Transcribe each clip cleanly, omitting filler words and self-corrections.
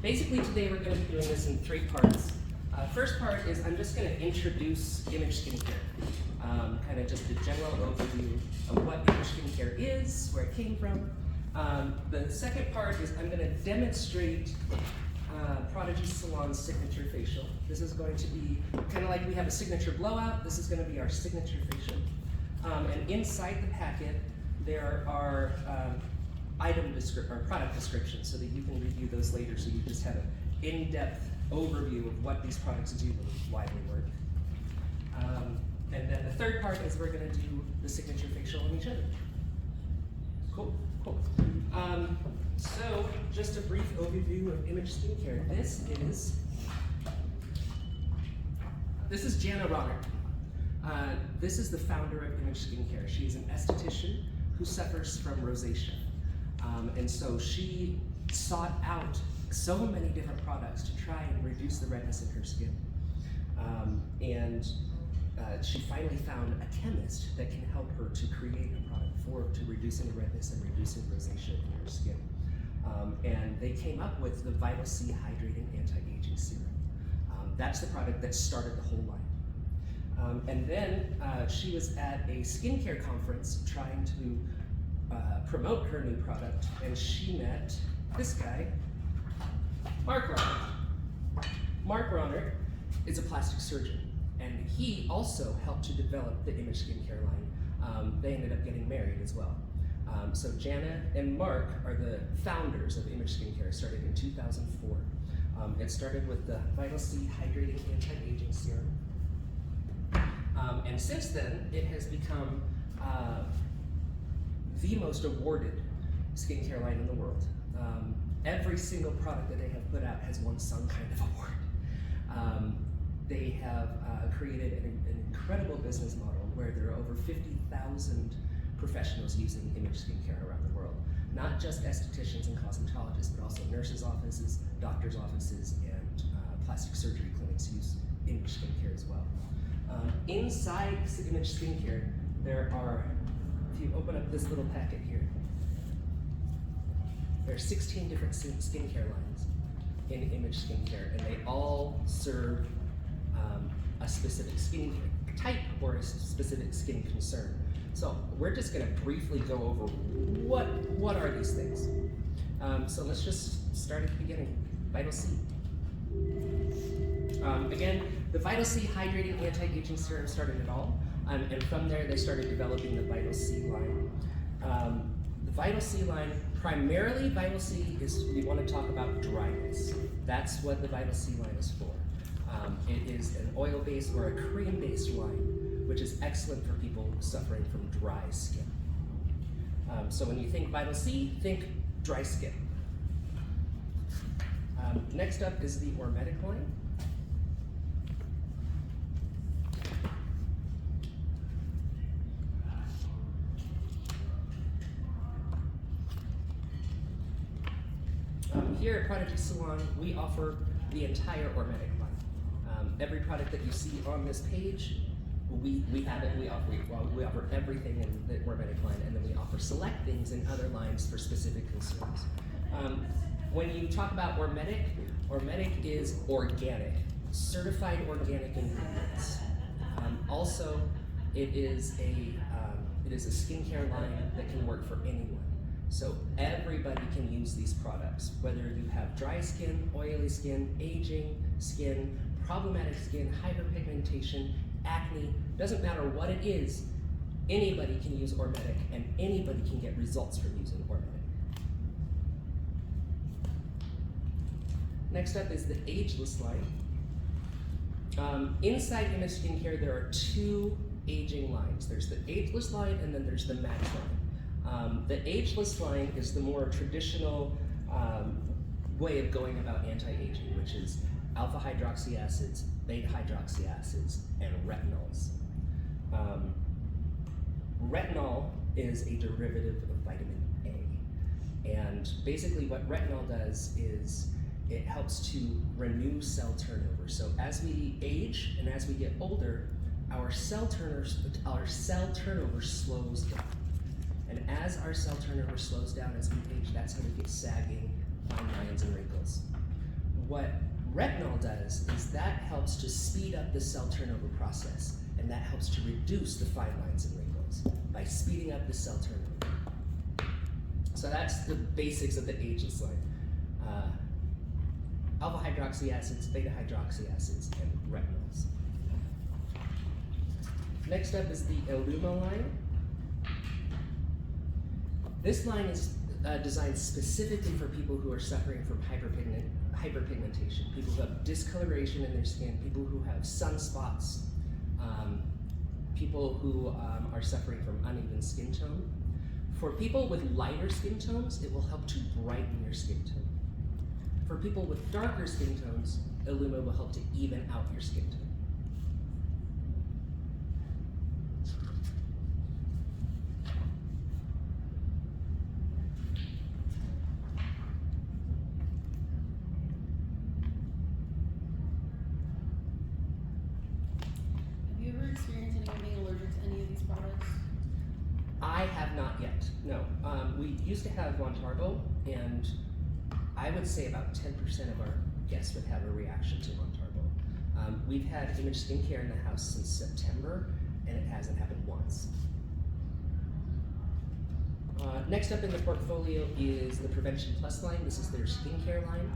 Basically today we're going to be doing this in 3 parts. First part is I'm just going to introduce image skincare. Kind of just a general overview of what image skincare is, where it came from. The second part is I'm going to demonstrate Prodigy Salon's signature facial. This is going to be kind of like we have a signature blowout. This is going to be our signature facial. And inside the packet there are product descriptions so that you can review those later, so you just have an in-depth overview of what these products do and why they work. And then the third part is we're going to do the signature facial on each other. Cool. So just a brief overview of image skincare. This is Jana Ronert. This is the founder of Image Skincare. She's an esthetician who suffers from rosacea. And so she sought out so many different products to try and reduce the redness in her skin. She finally found a chemist that can help her to create a product to reducing the redness and reducing rosacea in her skin. And they came up with the Vital C Hydrating Anti-Aging Serum. That's the product that started the whole line. And then she was at a skincare conference trying to promote her new product, and she met this guy, Mark Ronert. Mark Ronert is a plastic surgeon, and he also helped to develop the Image Skincare line. They ended up getting married as well. So Jana and Mark are the founders of Image Skincare. It started in 2004. It started with the Vital C Hydrating Anti-Aging Serum. And since then, it has become the most awarded skincare line in the world. Every single product that they have put out has won some kind of award. They have created an incredible business model where there are over 50,000 professionals using image skincare around the world. Not just estheticians and cosmetologists, but also nurses' offices, doctors' offices, and plastic surgery clinics use image skincare as well. Inside image skincare, there are, if you open up this little packet here, there are 16 different skincare lines in image skincare, and they all serve a specific skin type or a specific skin concern. So we're just going to briefly go over what are these things. So let's just start at the beginning. Vital C. Again, the Vital C Hydrating Anti-Aging Serum started it all, and from there they started developing the Vital C line. The Vital C line, primarily Vital C is, we want to talk about dryness. That's what the Vital C line is for. It is an oil-based or a cream-based line, which is excellent for people suffering from dry skin. So when you think Vital C, think dry skin. Next up is the Ormetic line. Here at Prodigy Salon, we offer the entire Ormetic line. Every product that you see on this page, we have it. We offer everything in the Ormetic line, and then we offer select things in other lines for specific concerns. When you talk about Ormetic, Ormetic is organic, certified organic ingredients. Also, it is a skincare line that can work for anyone. So everybody can use these products, whether you have dry skin, oily skin, aging skin, problematic skin, hyperpigmentation, acne, doesn't matter what it is, anybody can use Ormetic, and anybody can get results from using Ormetic. Next up is the Ageless line. Inside Image Skincare, there are 2 aging lines. There's the Ageless line, and then there's the Max line. The Ageless line is the more traditional way of going about anti-aging, which is alpha hydroxy acids, beta hydroxy acids, and retinols. Retinol is a derivative of vitamin A. And basically what retinol does is it helps to renew cell turnover. So as we age and as we get older, our cell turnover slows down. And as our cell turnover slows down as we age, that's how we get sagging, fine lines, and wrinkles. what retinol does is that helps to speed up the cell turnover process, and that helps to reduce the fine lines and wrinkles by speeding up the cell turnover. So that's the basics of the ageless line. Alpha hydroxy acids, beta hydroxy acids, and retinols. Next up is the Illuma line. This line is designed specifically for people who are suffering from hyperpigmentation, people who have discoloration in their skin, people who have sunspots, people who are suffering from uneven skin tone. For people with lighter skin tones, it will help to brighten your skin tone. For people with darker skin tones, Illuma will help to even out your skin tone. Have you ever experienced anyone being allergic to any of these products? I have not yet, no. We used to have Montarbo, and I would say about 10% of our guests would have a reaction to Montarbo. We've had Image Skincare in the house since September, and it hasn't happened once. Next up in the portfolio is the Prevention Plus line. This is their skincare line.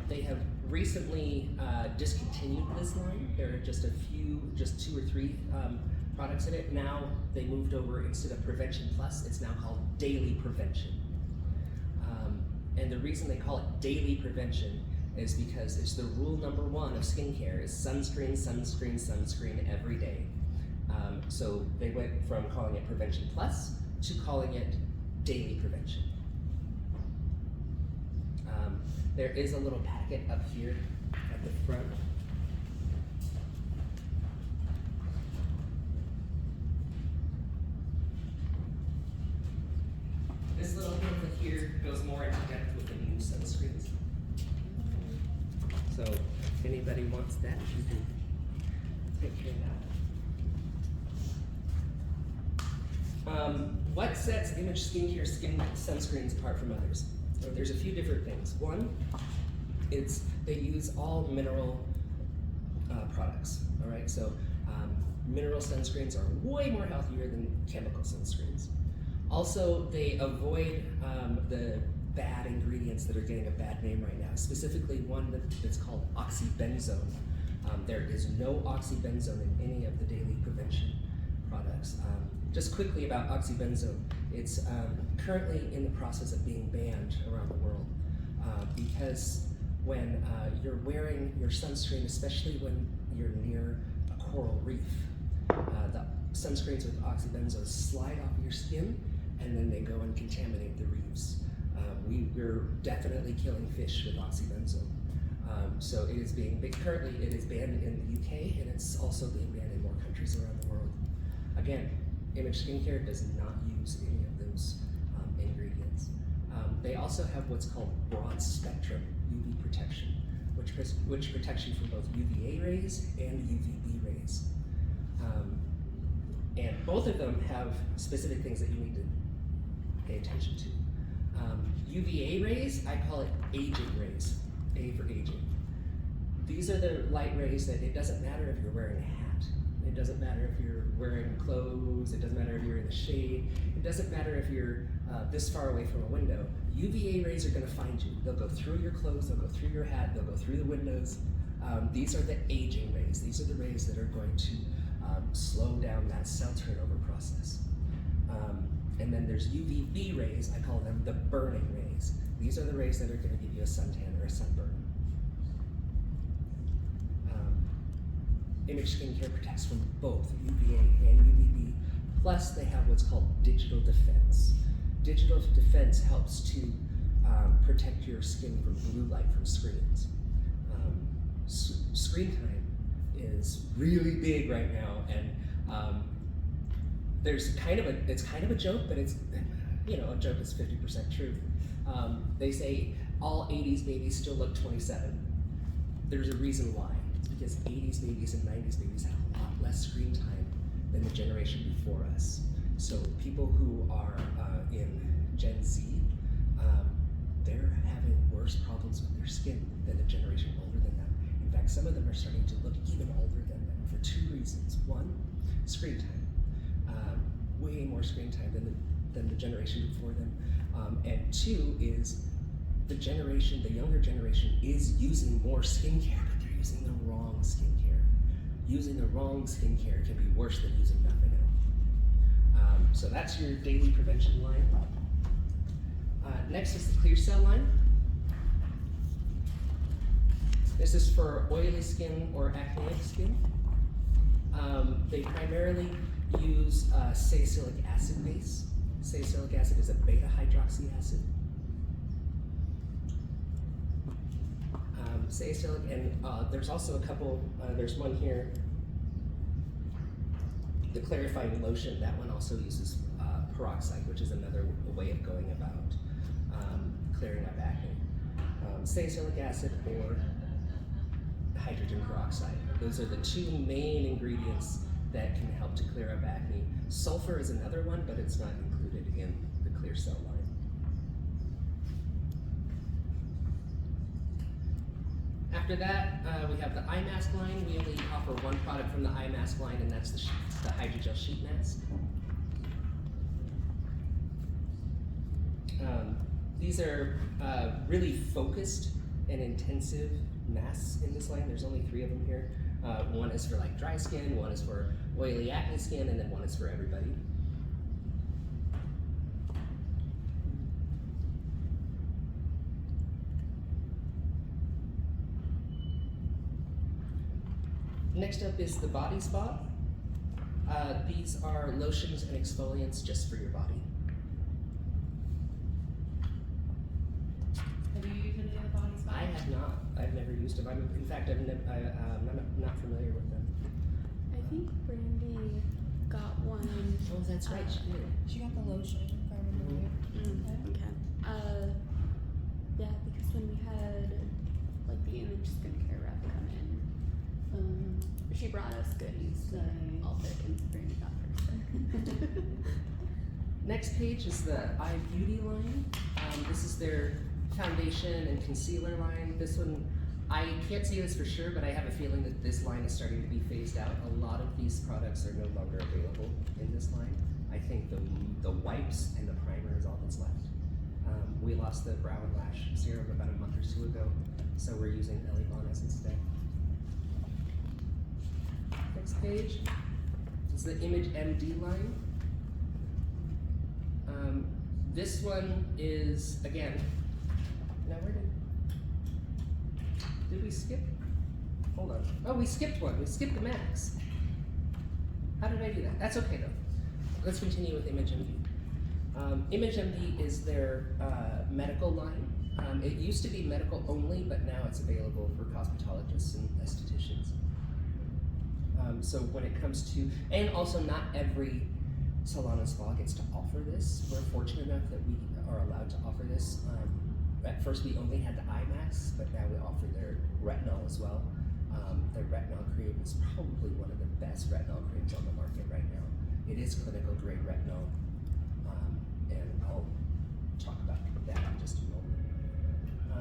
They have recently discontinued this line. There are just 2 or 3 products in it. Now they moved over, instead of Prevention Plus, it's now called Daily Prevention. And the reason they call it Daily Prevention is because it's the rule number 1 of skincare is sunscreen, sunscreen, sunscreen every day. So they went from calling it Prevention Plus to calling it Daily Prevention. There is a little packet up here at the front. This little pamphlet here goes more into depth with the new sunscreens. So if anybody wants that, you can take care of that. What sets Image Skincare skin sunscreens apart from others? So there's a few different things. One, they use all mineral products. All right, so mineral sunscreens are way more healthier than chemical sunscreens. Also, they avoid the bad ingredients that are getting a bad name right now, specifically one that's called oxybenzone. There is no oxybenzone in any of the Daily Prevention products. Just quickly about oxybenzone, it's currently in the process of being banned around the world because when you're wearing your sunscreen, especially when you're near a coral reef, the sunscreens with oxybenzone slide off your skin and then they go and contaminate the reefs. We're definitely killing fish with oxybenzone. So it is currently it is banned in the UK, and it's also being banned in more countries around the world. Again, Image Skincare does not use any of those ingredients. They also have what's called broad spectrum UV protection, which protects you from both UVA rays and UVB rays. And both of them have specific things that you need to pay attention to. UVA rays, I call it aging rays, A for aging. These are the light rays that it doesn't matter if you're wearing a hat, it doesn't matter if you're wearing clothes, it doesn't matter if you're in the shade, it doesn't matter if you're this far away from a window. UVA rays are gonna find you. They'll go through your clothes, they'll go through your hat, they'll go through the windows. These are the aging rays. These are the rays that are going to slow down that cell turnover process. And then there's UVB rays, I call them the burning rays. These are the rays that are going to give you a suntan or a sunburn. Image Skincare protects from both UVA and UVB, plus they have what's called digital defense. Digital defense helps to protect your skin from blue light from screens. Screen time is really big right now, and it's kind of a joke, but it's, a joke is 50% truth. They say all 80s babies still look 27. There's a reason why. It's because 80s babies and 90s babies had a lot less screen time than the generation before us. So people who are in Gen Z, they're having worse problems with their skin than the generation some of them are starting to look even older than them for two reasons. One, screen time. Way more screen time than the generation before them. And two is the younger generation is using more skincare, but they're using the wrong skincare. Using the wrong skincare can be worse than using nothing at all. So that's your daily prevention line. Next is the clear cell line. This is for oily skin or acneic skin. They primarily use salicylic acid base. Salicylic acid is a beta hydroxy acid. Salicylic, and there's also a couple, there's one here, the clarifying lotion, that one also uses peroxide, which is another way of going about clearing up acne. Salicylic acid or hydrogen peroxide. Those are the two main ingredients that can help to clear up acne. Sulfur is another one, but it's not included in the clear cell line. After that, we have the eye mask line. We only offer one product from the eye mask line, and that's the hydrogel sheet mask. These are really focused and intensive masks in this line. There's only 3 of them here. One is for like dry skin, one is for oily acne skin, and then one is for everybody. Next up is the body spa. These are lotions and exfoliants just for your body. Have you used any of the body spas? I have not. I've never used them. In fact, I'm not familiar with them. I think Brandy got one. Oh, that's right, she did. She got the lotion, if I remember right. Okay. Yeah, because when we had like the image skincare rep come in, she brought us goodies that all thick and Brandy got first. Next page is the eye beauty line. This is their foundation and concealer line. This one, I can't say this for sure, but I have a feeling that this line is starting to be phased out. A lot of these products are no longer available in this line. I think the wipes and the primer is all that's left. We lost the brow and lash serum about a month or 2 ago, so we're using Elevon instead. Next page is the Image MD line. This one is, again, now where did we skip? Hold on. Oh, we skipped one. We skipped the Max. How did I do that? That's okay though. Let's continue with ImageMD. ImageMD is their medical line. It used to be medical only, but now it's available for cosmetologists and estheticians. So when it comes to, and also not every salon and spa gets to offer this. We're fortunate enough that we are allowed to offer this. At first we only had the eye masks, but now we offer their retinol as well. Their retinol cream is probably one of the best retinol creams on the market right now. It is clinical grade retinol, and I'll talk about that in just a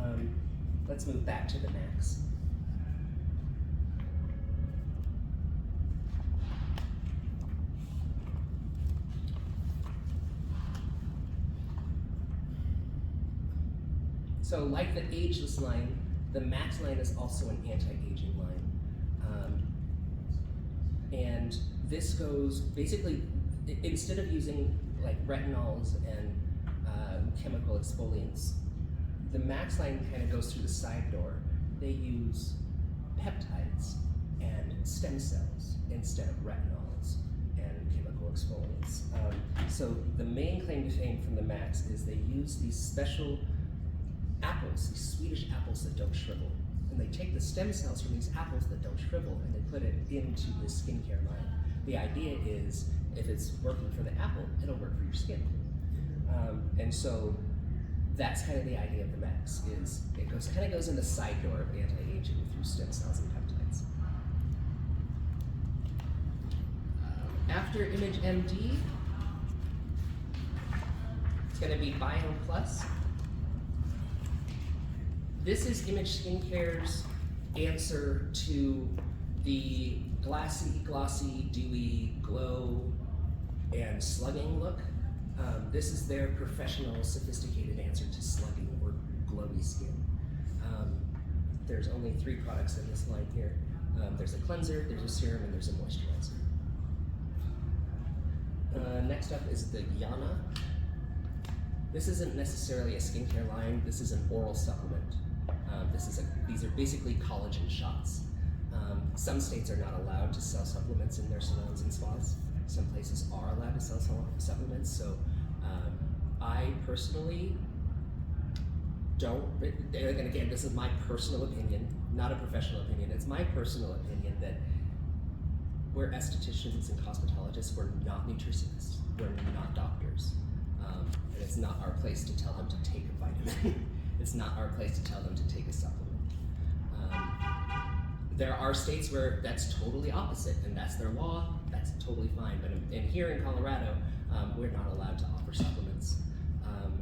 moment. Let's move back to the Max. So like the ageless line, the Max line is also an anti-aging line. And this goes, basically, instead of using like retinols and chemical exfoliants, the Max line kind of goes through the side door. They use peptides and stem cells instead of retinols and chemical exfoliants. So the main claim to fame from the Max is they use these special apples, these Swedish apples that don't shrivel. And they take the stem cells from these apples that don't shrivel and they put it into the skincare line. The idea is, if it's working for the apple, it'll work for your skin. And so that's kind of the idea of the Max, is it kind of goes in the side door of anti-aging through stem cells and peptides. After ImageMD, it's going to be Biome Plus. This is Image Skincare's answer to the glossy, dewy, glow, and slugging look. This is their professional, sophisticated answer to slugging or glowy skin. There's only 3 products in this line here. There's a cleanser, there's a serum, and there's a moisturizer. Next up is the Yana. This isn't necessarily a skincare line, this is an oral supplement. These are basically collagen shots. Some states are not allowed to sell supplements in their salons and spas. Some places are allowed to sell supplements, so I personally don't, and again, this is my personal opinion, not a professional opinion, it's my personal opinion that we're estheticians and cosmetologists, we're not nutritionists, we're not doctors. And it's not our place to tell them to take a vitamin. It's not our place to tell them to take a supplement. There are states where that's totally opposite, and that's their law, that's totally fine. But here in Colorado, we're not allowed to offer supplements.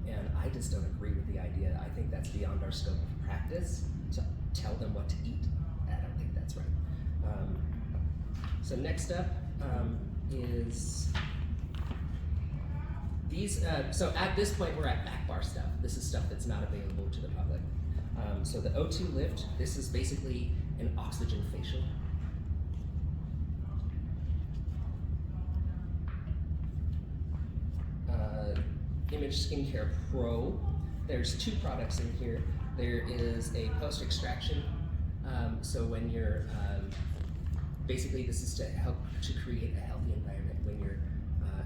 And I just don't agree with the idea. I think that's beyond our scope of practice to tell them what to eat. I don't think that's right. So next up is these. So at this point, we're at back bar stuff. This is stuff that's not available to the public. So the O2 Lift, this is basically an oxygen facial. Image Skincare Pro. There's 2 products in here. There is a post-extraction. So when you're, basically this is to help to create a healthy environment when you're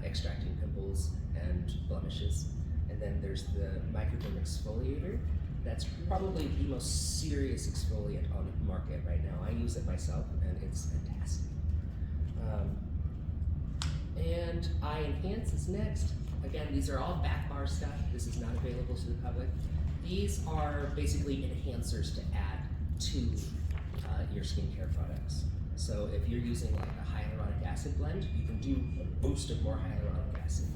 extracting pimples and blemishes. And then there's the microderm exfoliator. That's probably the most serious exfoliant on the market right now. I use it myself and it's fantastic. And Eye Enhance is next. Again, these are all back bar stuff. This is not available to the public. These are basically enhancers to add to your skincare products. So if you're using like a hyaluronic acid blend, you can do a boost of more hyaluronic acid.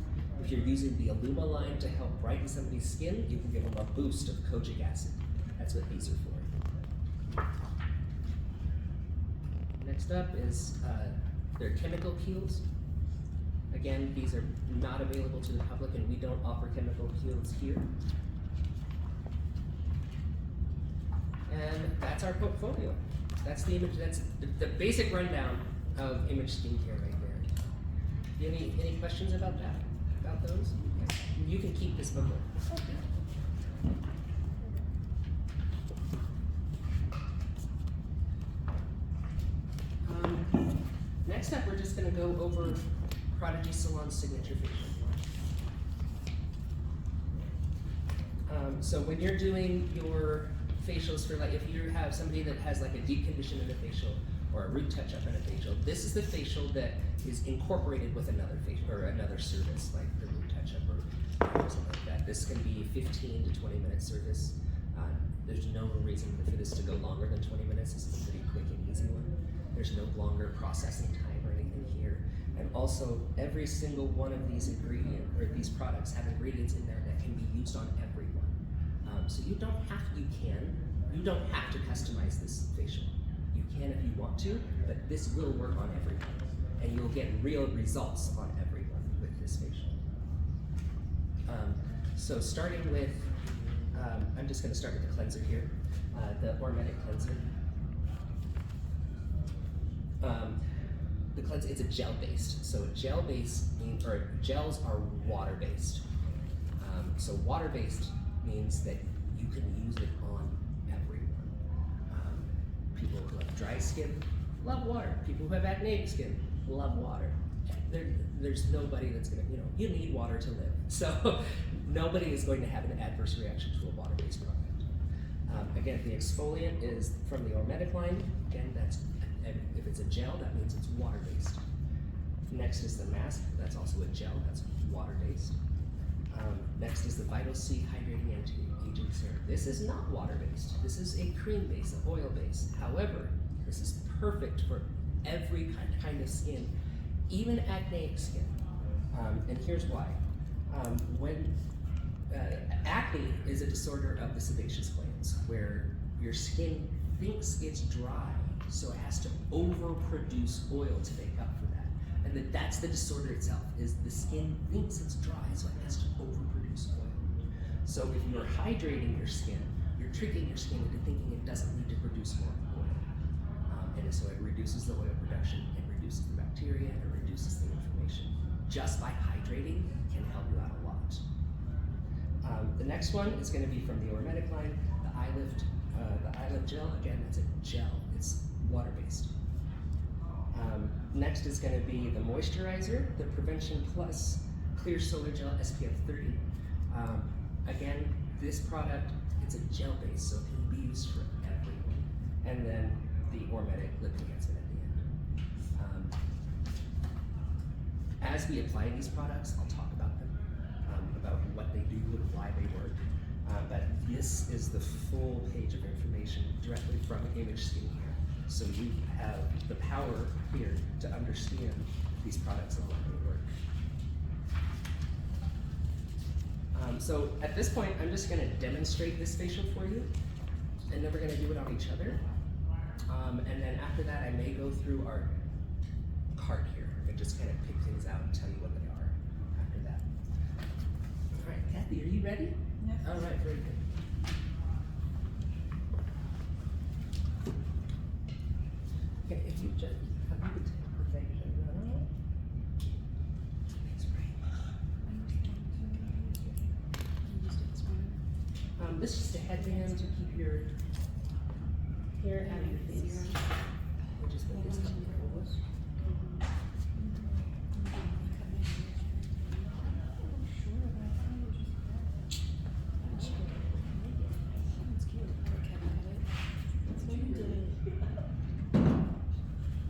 If you're using the Illuma line to help brighten somebody's skin, you can give them a boost of kojic acid. That's what these are for. Next up is their chemical peels. Again, these are not available to the public and we don't offer chemical peels here. And that's our portfolio. That's the image, that's the basic rundown of image skincare right there. Any questions about that? About those? Okay. You can keep this booklet. Next up, we're just going to go over Prodigy Salon's signature facial. So when you're doing your facials for, like, if you have somebody that has like a deep condition in a facial or a root touch-up in a facial, this is the facial that is incorporated with another facial or another service, like the root touch-up or something like that. This can be 15 to 20 minute service. There's no reason for this to go longer than 20 minutes. This is a pretty quick and easy one. There's no longer processing time or anything here. And also, every single one of these ingredients or these products have ingredients in there that can be used on everyone. So you don't have to customize this facial. You can if you want to, but this will work on everyone, and you'll get real results on everyone with this facial. So starting with, I'm just going to start with the cleanser here, the Hormetic cleanser. The cleanser, it's a gel-based. So gel-based means, or gels are water-based. So water-based means that you can use it on everyone. People who have dry skin love water. People who have acneic skin love water. There's nobody that's gonna, you need water to live. So nobody is going to have an adverse reaction to a water-based product. Again, the exfoliant is from the Hormetic line. Again, if it's a gel, that means it's water-based. Next is the mask. That's also a gel. That's water-based. Next is the Vital C Hydrating Anti-Aging Serum. This is not water-based. This is a cream-based, an oil-based. However, this is perfect for every kind of skin, even acneic skin. And here's why. Acne is a disorder of the sebaceous glands, where your skin thinks it's dry, so it has to overproduce oil to make up for that. And that's the disorder itself, is the skin thinks it's dry, so it has to overproduce oil. So if you're hydrating your skin, you're tricking your skin into thinking it doesn't need to produce more oil. And so it reduces the oil production, it reduces the bacteria, it reduces the inflammation. Just by hydrating can help you out a lot. The next one is going to be from the Ormedic line, the eye lift gel. Again, it's a gel, it's water-based. Next is going to be the moisturizer, the Prevention Plus Clear Solar Gel SPF 30. Again, this product, it's a gel base, so it can be used for everyone. And then the Ormedic lip enhancement at the end. As we apply these products, I'll talk about them, about what they do and why they work. But this is the full page of information directly from Image Skincare. So you have the power here to understand these products and why they work. So at this point, I'm just gonna demonstrate this facial for you, and then we're gonna do it on each other. And then after that, I may go through our cart here and just kind of pick things out and tell you what they are after that. All right, Kathy, are you ready? Yes. All right, very good. Okay, if you just have you could take perfection. Thanks, Ray. This is just a headband to keep your hair out of your face. We'll just put this on your elbows.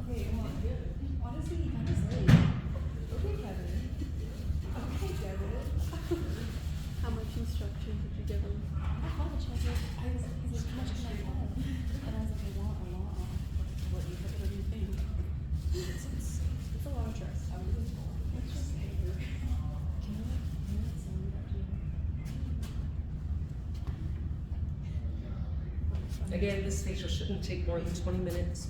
Okay, come on. Honestly, okay, Kevin. Okay, Kevin. How much instruction did you give him? He's like, how much can I have? And I was like, I want a lot. What do you think? It's a lot of trust. I was like, let's just say here. Can you send me that to you? Again, this facial shouldn't take more than 20 minutes.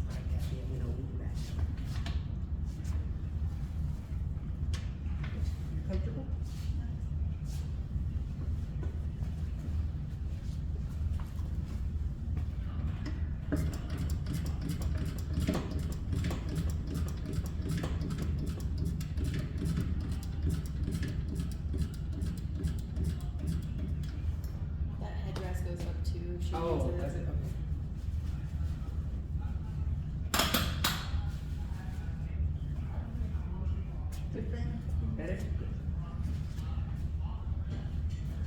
All right, Kathy, I'm gonna lean back. You comfortable? That headdress goes up too. If she Oh, needs does it? Okay. Better?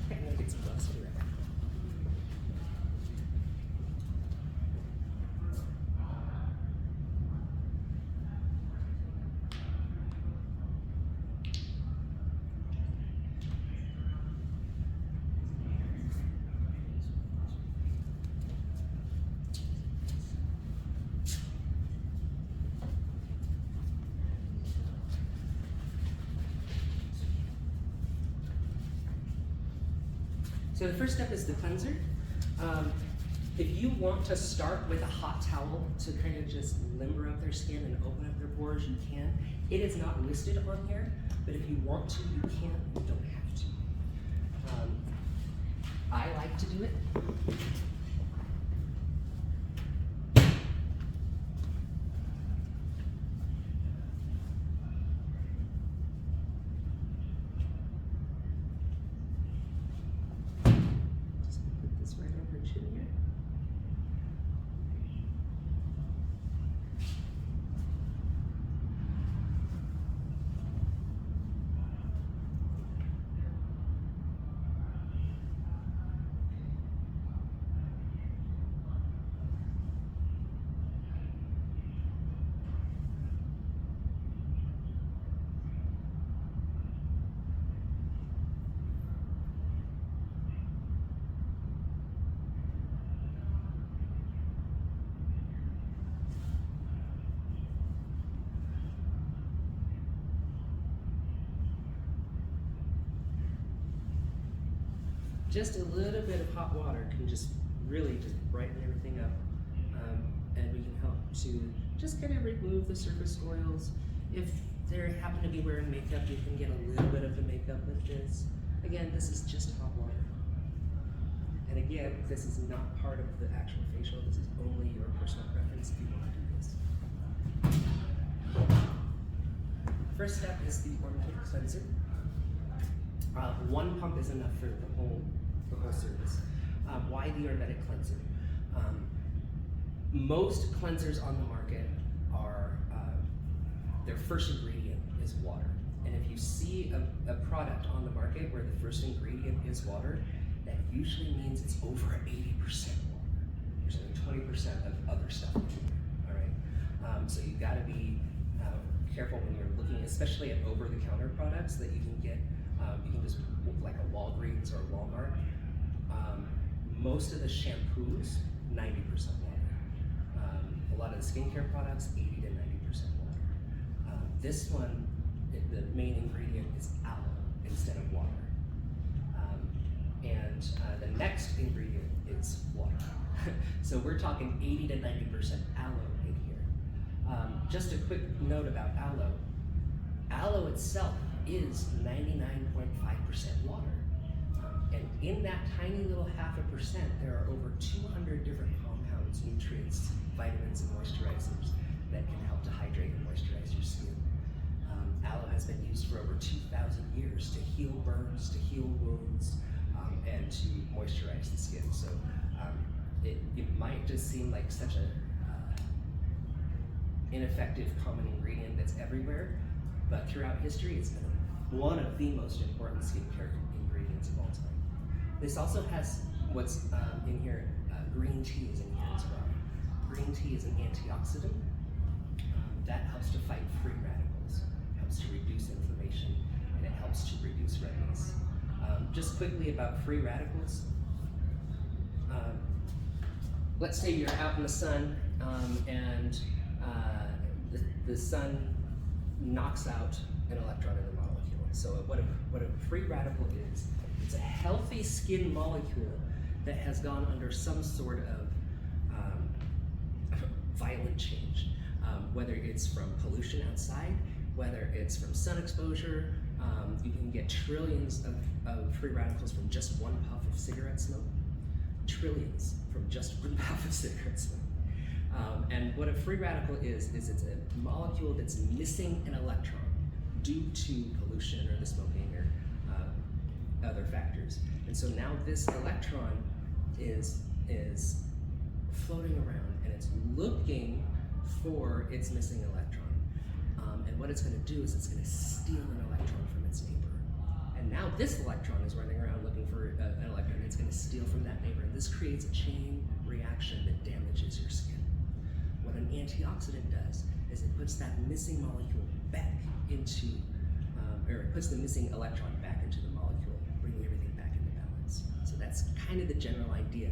Okay, I'm gonna get some gloves. I'll be right back. So the first step is the cleanser. If you want to start with a hot towel to kind of just limber up their skin and open up their pores, you can. It is not listed on here, but if you want to, you can. You don't have to. I like to do it. Just put this right over her chin here. just a little bit of hot water can just really just brighten everything up. And we can help to just kind of remove the surface oils. If they happen to be wearing makeup, you can get a little bit of the makeup with this. Again, this is just hot water. And again, this is not part of the actual facial. This is only your personal preference if you want to do this. First step is the ornamentic cleanser. One pump is enough for the whole service. Why the ornamentic cleanser? Most cleansers on the market are, their first ingredient is water. And if you see a product on the market where the first ingredient is water, that usually means it's over 80% water. There's only 20% of other stuff in there, all right? So you gotta be careful when you're looking, especially at over-the-counter products that you can get, you can just, like a Walgreens or Walmart. Most of the shampoos, 90% water. A lot of the skincare products, 80 to 90% water. This one, the main ingredient is aloe instead of water. And the next ingredient is water. So we're talking 80 to 90% aloe in here. Just a quick note about aloe. Aloe itself is 99.5% water. And in that tiny little 0.5%, there are over 200 different compounds, nutrients, vitamins, and moisturizers that can help to hydrate and moisturize your skin. Aloe has been used for over 2,000 years to heal burns, to heal wounds, and to moisturize the skin. So it might just seem like such a ineffective common ingredient that's everywhere, but throughout history, it's been one of the most important skincare ingredients of all time. This also has what's in here, green tea is in here as well. Green tea is an antioxidant that helps to fight free radicals, helps to reduce inflammation, and it helps to reduce redness. Just quickly about free radicals. Let's say you're out in the sun and the sun knocks out an electron in the molecule. So what a free radical is, it's a healthy skin molecule that has gone under some sort of violent change, whether it's from pollution outside, whether it's from sun exposure. You can get trillions of free radicals from just one puff of cigarette smoke. Trillions from just one puff of cigarette smoke. And what a free radical is it's a molecule that's missing an electron due to pollution or the smoking or other factors. And so now this electron is floating around and it's looking for its missing electron. And what it's going to do is it's going to steal an electron from its neighbor. And now this electron is running around looking for an electron, and it's going to steal from that neighbor. And this creates a chain reaction that damages your skin. What an antioxidant does is it puts that missing molecule back into, or it puts the missing electron back into the molecule, bringing everything back into balance. So that's kind of the general idea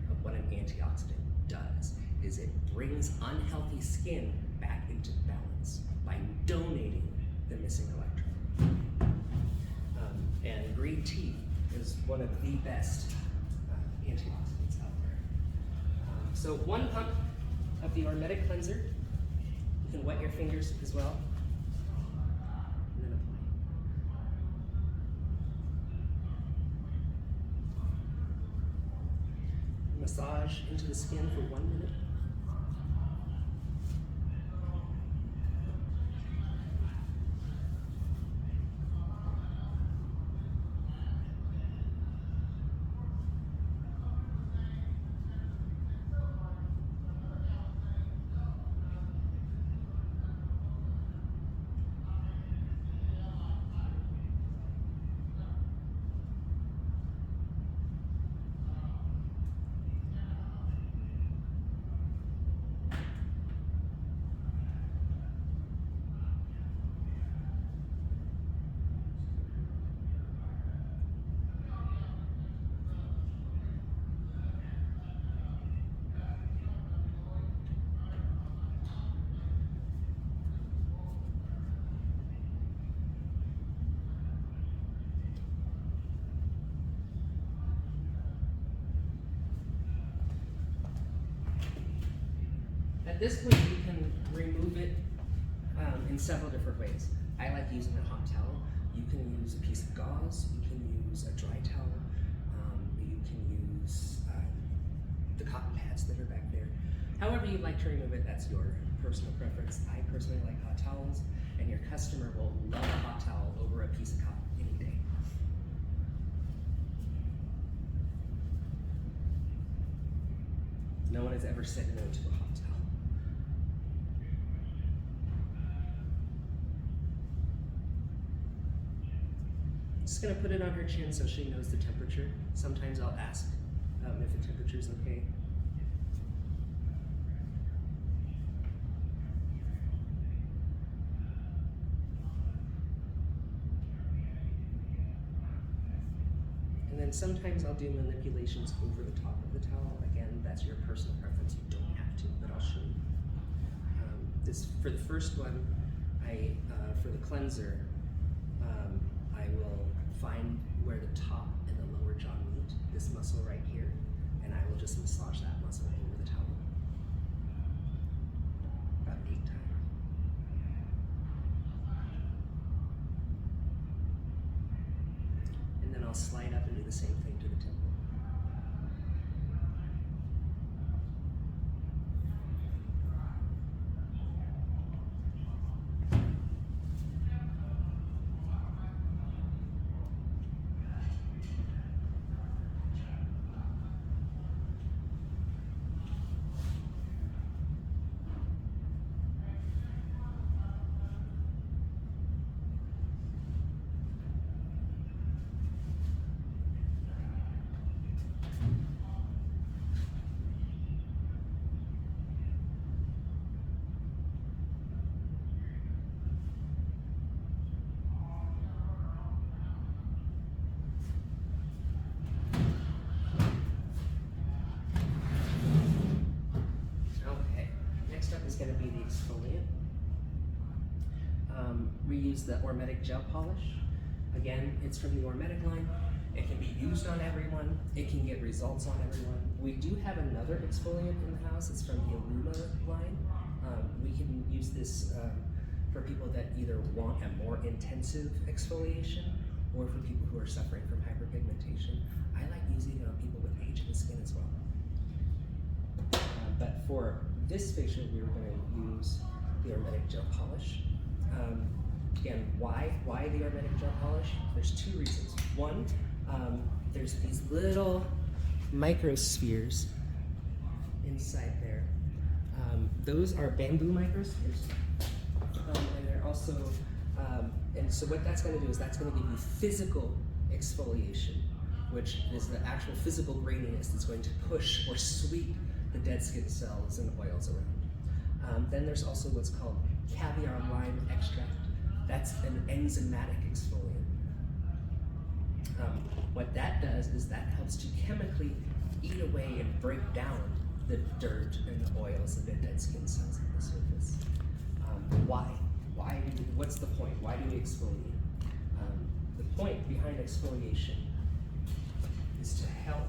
of what an antioxidant does, is it brings unhealthy skin back into balance by donating the missing electron. And green tea is one of the best antioxidants out there. So one pump of the Ormetic cleanser. You can wet your fingers as well. And then apply. Massage into the skin for 1 minute. this point, you can remove it in several different ways. I like using a hot towel. You can use a piece of gauze. You can use a dry towel. You can use the cotton pads that are back there. However you like to remove it, that's your personal preference. I personally like hot towels, and your customer will love a hot towel over a piece of cotton any day. No one has ever said no to a hot towel. Just gonna put it on her chin so she knows the temperature. Sometimes I'll ask if the temperature is okay. And then sometimes I'll do manipulations over the top of the towel. Again, that's your personal preference. You don't have to, but I'll show you. This for the first one, for the cleanser, I will find where the top and the lower jaw meet, this muscle right here, and I will just massage that muscle over the towel. About 8 times. And then I'll slide up and do the same thing to the temple. Is going to be the exfoliant. We use the Ormetic gel polish. Again, it's from the Ormetic line. It can be used on everyone. It can get results on everyone. We do have another exfoliant in the house. It's from the Illuma line. We can use this for people that either want a more intensive exfoliation or for people who are suffering from hyperpigmentation. I like using it on people with aging skin as well. But for this facial, we were going to use the Ormetic gel polish. Again, why the Ormetic gel polish? There's 2 reasons. One, there's these little microspheres inside there. Those are bamboo microspheres. And they're also, and so what that's going to do is that's going to give you physical exfoliation, which is the actual physical graininess that's going to push or sweep the dead skin cells and oils around. Then there's also what's called caviar lime extract. That's an enzymatic exfoliant. What that does is that helps to chemically eat away and break down the dirt and the oils of the dead skin cells on the surface. Why? What's the point? Why do we exfoliate? The point behind exfoliation is to help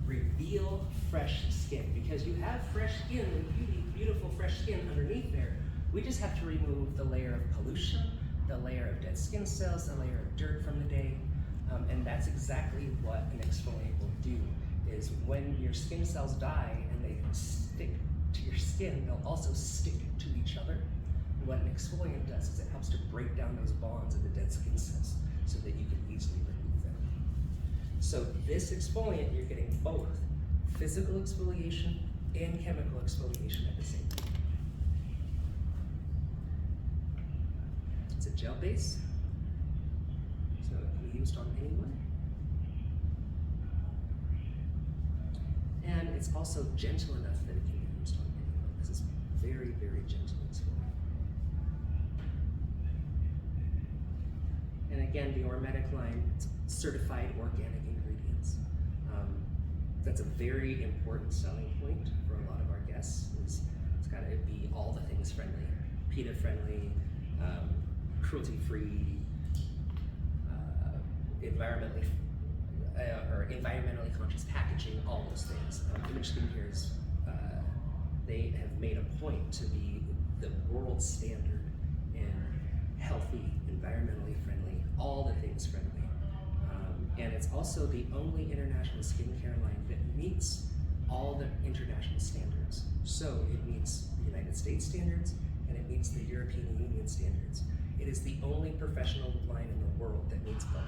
reveal fresh skin, because you have fresh skin and beautiful fresh skin underneath there. We just have to remove the layer of pollution, the layer of dead skin cells, the layer of dirt from the day, and that's exactly what an exfoliant will do. Is when your skin cells die and they stick to your skin, they'll also stick to each other. And what an exfoliant does is it helps to break down those bonds of the dead skin cells so that you can easily remove them. So this exfoliant, you're getting both physical exfoliation and chemical exfoliation at the same time. It's a gel base, so it can be used on anyone. And it's also gentle enough that it can be used on anyone. This is very, very gentle exfoliant. And again, the Ormetic line, it's certified organic ingredients. That's a very important selling point for a lot of our guests. It's got to be all the things friendly, PETA friendly, cruelty-free, environmentally conscious packaging, all those things. Image Skincare is They have made a point to be the world standard in healthy, environmentally friendly, all the things friendly. And it's also the only international skincare line that meets all the international standards. So it meets the United States standards and it meets the European Union standards. It is the only professional line in the world that meets both.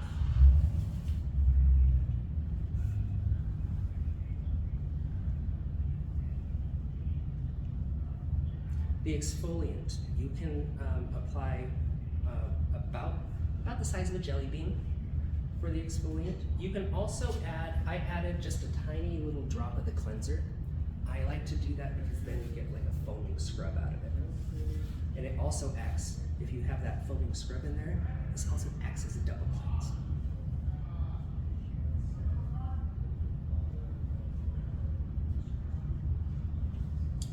The exfoliant, you can apply about the size of a jelly bean for the exfoliant. You can also add, I added just a tiny little drop of the cleanser. I like to do that because then you get like a foaming scrub out of it. And it also acts, if you have that foaming scrub in there, this also acts as a double cleanse.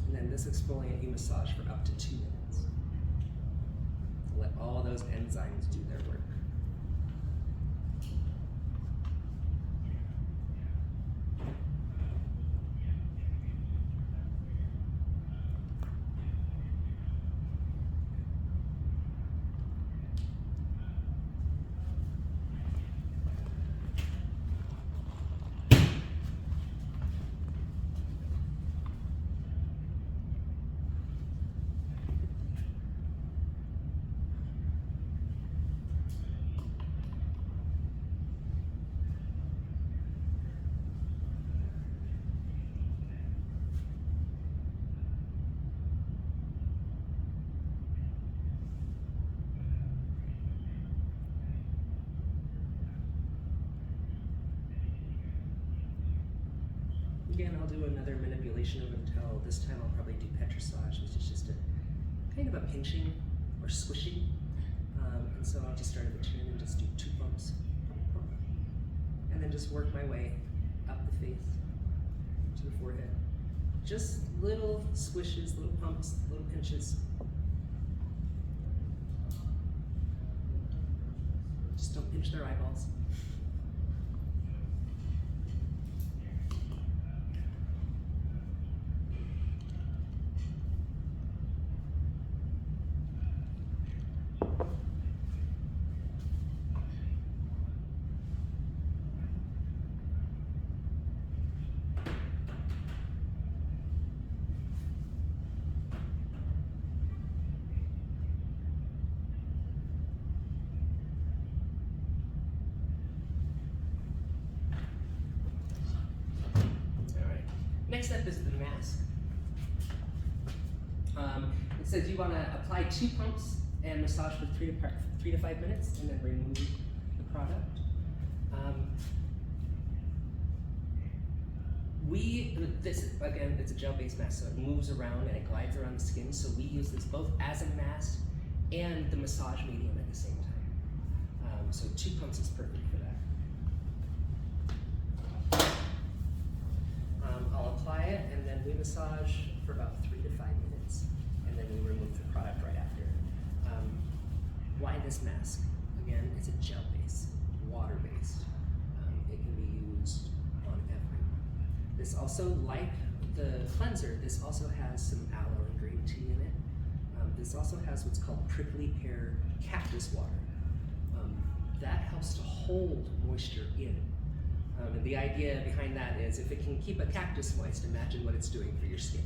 And then this exfoliant you massage for up to 2 minutes. Let all those enzymes do their work. Again, I'll do another manipulation of until this time I'll probably do petrissage, which is just a kind of a pinching or squishing. And so I'll just start at the chin and just do 2 bumps. And then just work my way up the face to the forehead. Just little swishes, little pumps, little pinches. Just don't pinch their eyeballs. Next up is the mask. It says you want to apply 2 pumps and massage for 3 to 5 minutes and then remove the product. This again, it's a gel-based mask, so it moves around and it glides around the skin. So we use this both as a mask and the massage medium at the same time. So 2 pumps is perfect for that. I'll apply it and then we massage for about 3 to 5 minutes and then we remove the product right after. Why this mask? Again, it's a gel-based, water-based. It can be used on everyone. This also, like the cleanser, this also has some aloe and green tea in it. This also has what's called prickly pear cactus water. That helps to hold moisture in. And the idea behind that is if it can keep a cactus moist, imagine what it's doing for your skin.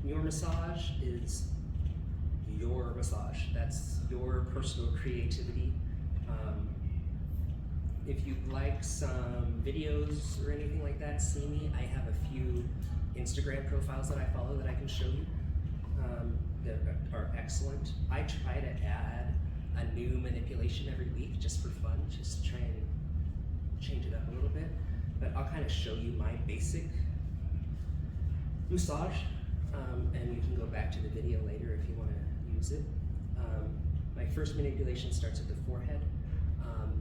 Your massage is your massage. That's your personal creativity. If you'd like some videos or anything like that, see me. I have a few Instagram profiles that I follow that I can show you. That are excellent. I try to add a new manipulation every week just for fun, just to try and change it up a little bit. But I'll kind of show you my basic massage, and you can go back to the video later if you want to use it. My first manipulation starts at the forehead,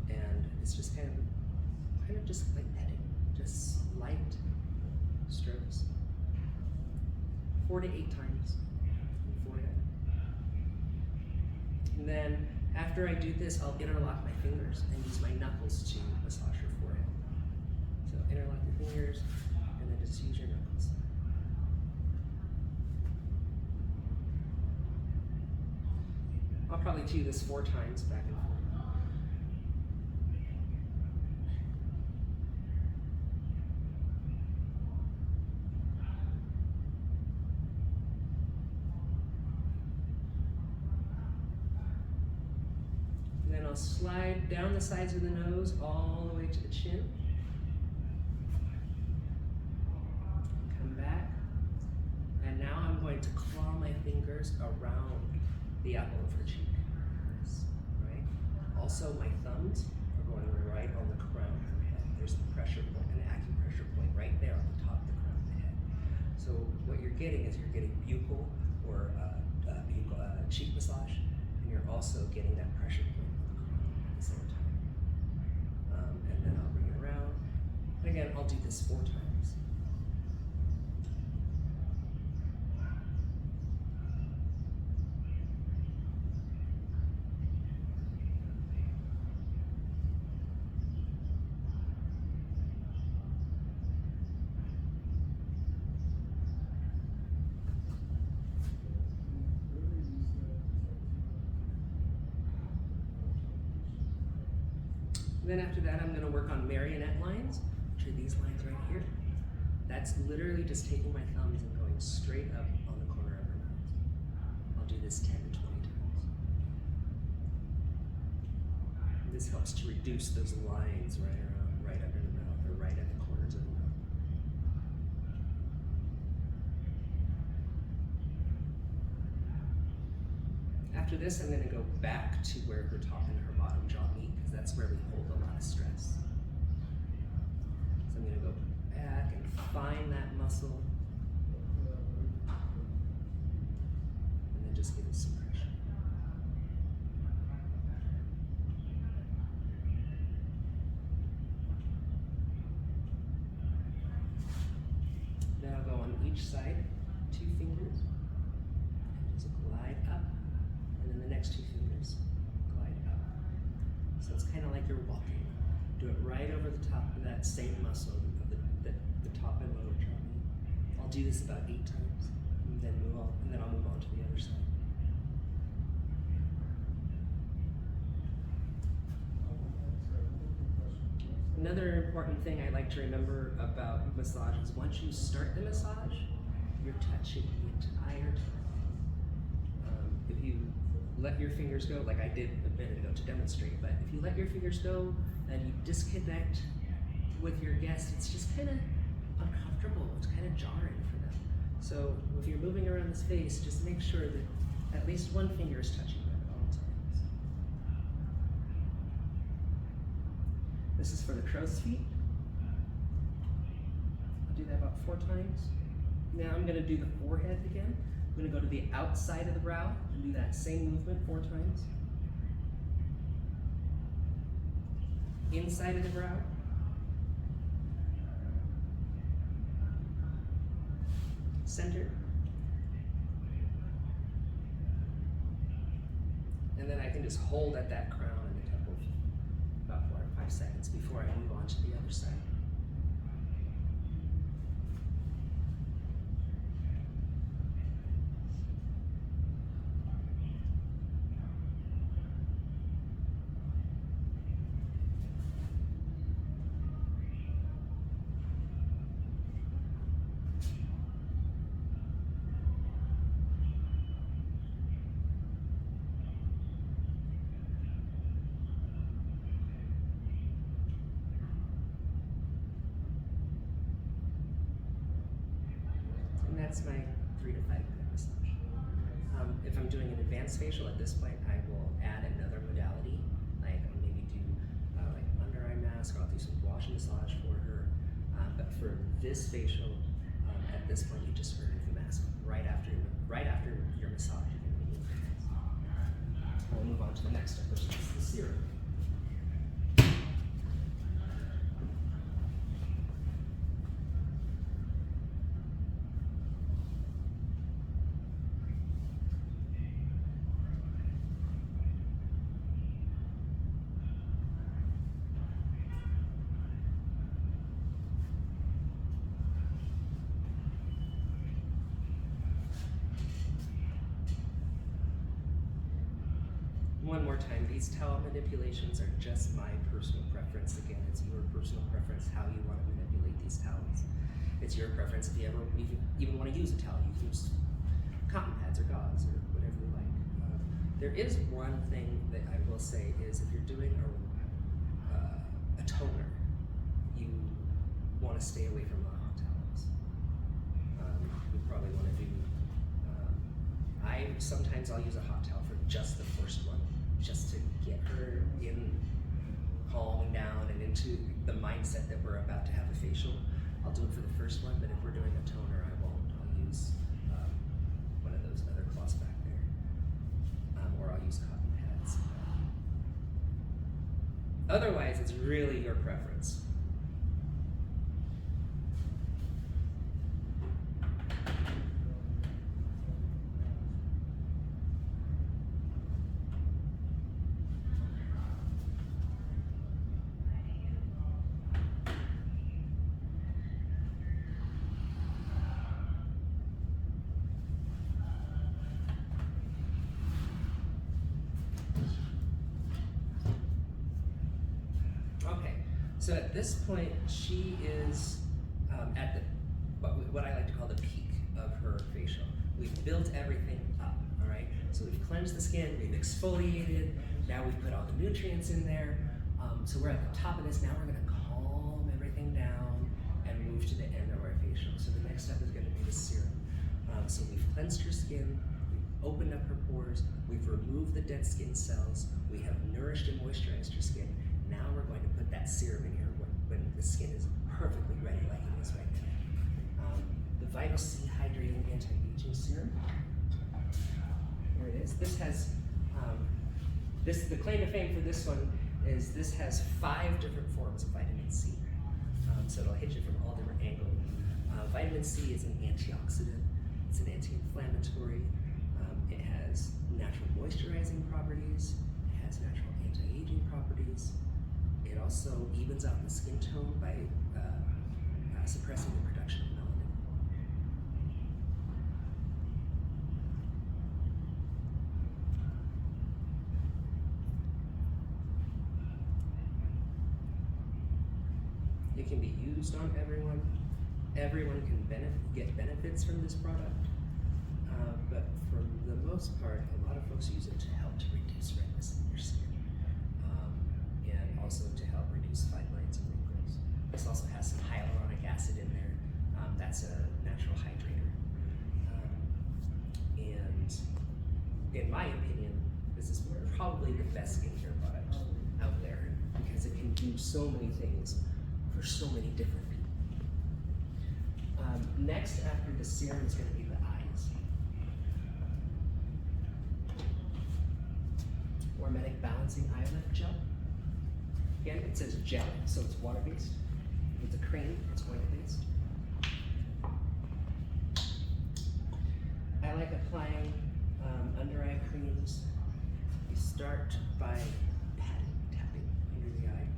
and it's just kind of just like petting, just light strokes, 4 to 8 times. And then After I do this, I'll interlock my fingers and use my knuckles to massage your forehead. So interlock your fingers and then just use your knuckles. I'll probably do this 4 times back and forth. And then I'll slide down the sides of the nose all the way to the chin. Come back. And now I'm going to claw my fingers around the apple of her cheek. Right? Also, my thumbs are going right on the crown of her head. There's the pressure point, an acupressure point right there on the top of the crown of the head. So what you're getting is you're getting buccal or cheek massage, and you're also getting that pressure point on the crown at the same time. And then I'll bring it around. And again, I'll do this 4 times. And then after that, I'm going to work on marionette lines, which are these lines right here. That's literally just taking my thumbs and going straight up on the corner of her mouth. I'll do this 10 to 20 times. And this helps to reduce those lines right under the mouth, or right at the corners of the mouth. After this, I'm going to go back to where her top and her bottom jaw meet, because that's where we hold a lot of stress. So I'm going to go back and find that muscle, and then just give it some pressure. Then I'll go on each side, 2 fingers, and just glide up. And then the next 2 fingers glide up. So it's kind of like you're walking. Do it right over the top of that same muscle of the top and lower jaw. I'll do this about 8 times, and then move on, and then I'll move on to the other side. Another important thing I like to remember about massage is once you start the massage, you're touching the entire time. If you let your fingers go, like I did a minute ago to demonstrate, but if you let your fingers go and you disconnect with your guest, it's just kind of uncomfortable, it's kind of jarring for them. So if you're moving around the space, just make sure that at least one finger is touching them at all times. This is for the crow's feet. I'll do that about 4 times. Now I'm going to do the forehead again. I'm going to go to the outside of the brow and do that same movement 4 times. Inside of the brow. Center. And then I can just hold at that crown in a couple of, about 4 or 5 seconds before I move on to the other side. That's my 3 to 5 minute massage. If I'm doing an advanced facial at this point, I will add another modality, like maybe do like under eye mask, or I'll do some wash and massage for her. But for this facial, at this point, you just remove the mask right after your massage. You can remove the mask. We'll move on to the next step, which is the serum. one more time, these towel manipulations are just my personal preference. Again, it's your personal preference how you want to manipulate these towels. It's your preference if you ever even want to use a towel. You can use cotton pads or gauze or whatever you like. There is one thing that I will say is if you're doing a toner, you want to stay away from the hot towels. You probably want to do, sometimes I'll use a hot towel for just the first one, just to get her in calming down and into the mindset that we're about to have a facial. I'll do it for the first one, but if we're doing a toner, I won't. I'll use one of those other cloths back there, or I'll use cotton pads. Otherwise, it's really your preference. So at this point, she is at the what I like to call the peak of her facial. We've built everything up, all right? So we've cleansed the skin, we've exfoliated, now we've put all the nutrients in there. So we're at the top of this, now we're gonna calm everything down and move to the end of our facial. So the next step is gonna be the serum. So we've cleansed her skin, we've opened up her pores, we've removed the dead skin cells, we have nourished and moisturized her skin. Now we're going to put that serum in here when the skin is perfectly ready like it is right now. The Vital C Hydrating Anti-Aging Serum. Here it is. This has, the claim to fame for this one is this has 5 different forms of vitamin C. So it'll hit you from all different angles. Vitamin C is an antioxidant. It's an anti-inflammatory. It has natural moisturizing properties. It has natural anti-aging properties. It also evens out the skin tone by suppressing the production of melanin. It can be used on everyone. Everyone can get benefits from this product, but for the most part, a lot of folks use it to help to reduce redness in your skin. And also to help reduce fine lines and wrinkles. This also has some hyaluronic acid in there. That's a natural hydrator. And in my opinion, this is probably the best skincare product out there because it can do so many things for so many different people. Next after the serum is going to be the eyes. Hormetic Balancing Eyelid Gel. Again, it says gel, so it's water-based. If it's a cream, it's oil-based. I like applying under-eye creams. You start by tapping under the eye.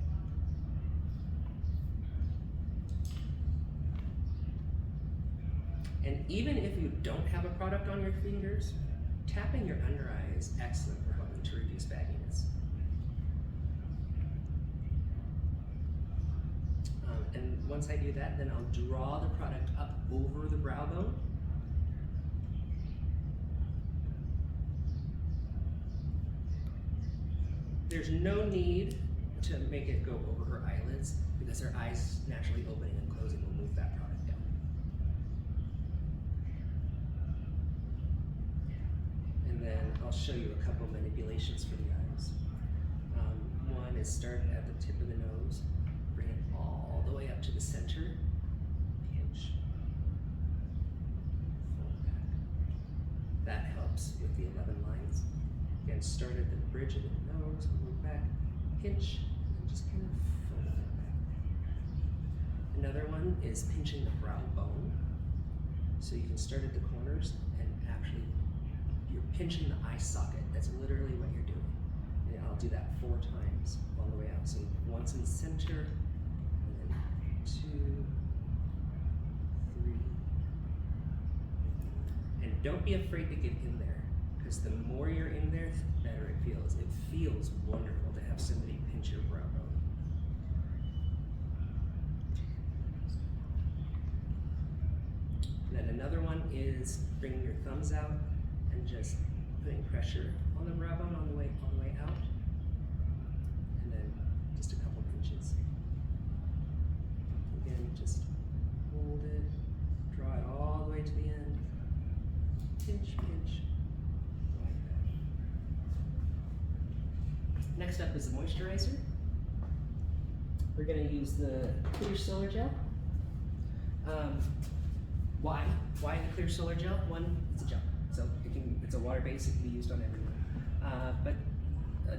And even if you don't have a product on your fingers, tapping your under eye is excellent for helping to reduce bagginess. And once I do that, then I'll draw the product up over the brow bone. There's no need to make it go over her eyelids because her eyes naturally opening and closing will move that product down. And then I'll show you a couple manipulations for the eyes. One is start at the tip of the nose, bring it all the way up to the center, pinch, fold back. That helps with the 11 lines. Again, start at the bridge of the nose, move back, pinch, and just kind of fold it back. Another one is pinching the brow bone. So you can start at the corners and actually, you're pinching the eye socket. That's literally what you're doing. And I'll do that 4 times all the way out. So once in the center, and then 2, 3. And don't be afraid to get in there, because the more you're in there, the better it feels. It feels wonderful to have somebody pinch your brow bone. And then another one is bringing your thumbs out and just putting pressure on the brow bone on the way out. And then just a couple pinches. Again, just hold it, draw it all the way to the end. Pinch, pinch, like that. Next up is the moisturizer. We're gonna use the clear solar gel. Why? Why the clear solar gel? One, it's a gel, so it's a water base. It can be used on everyone. But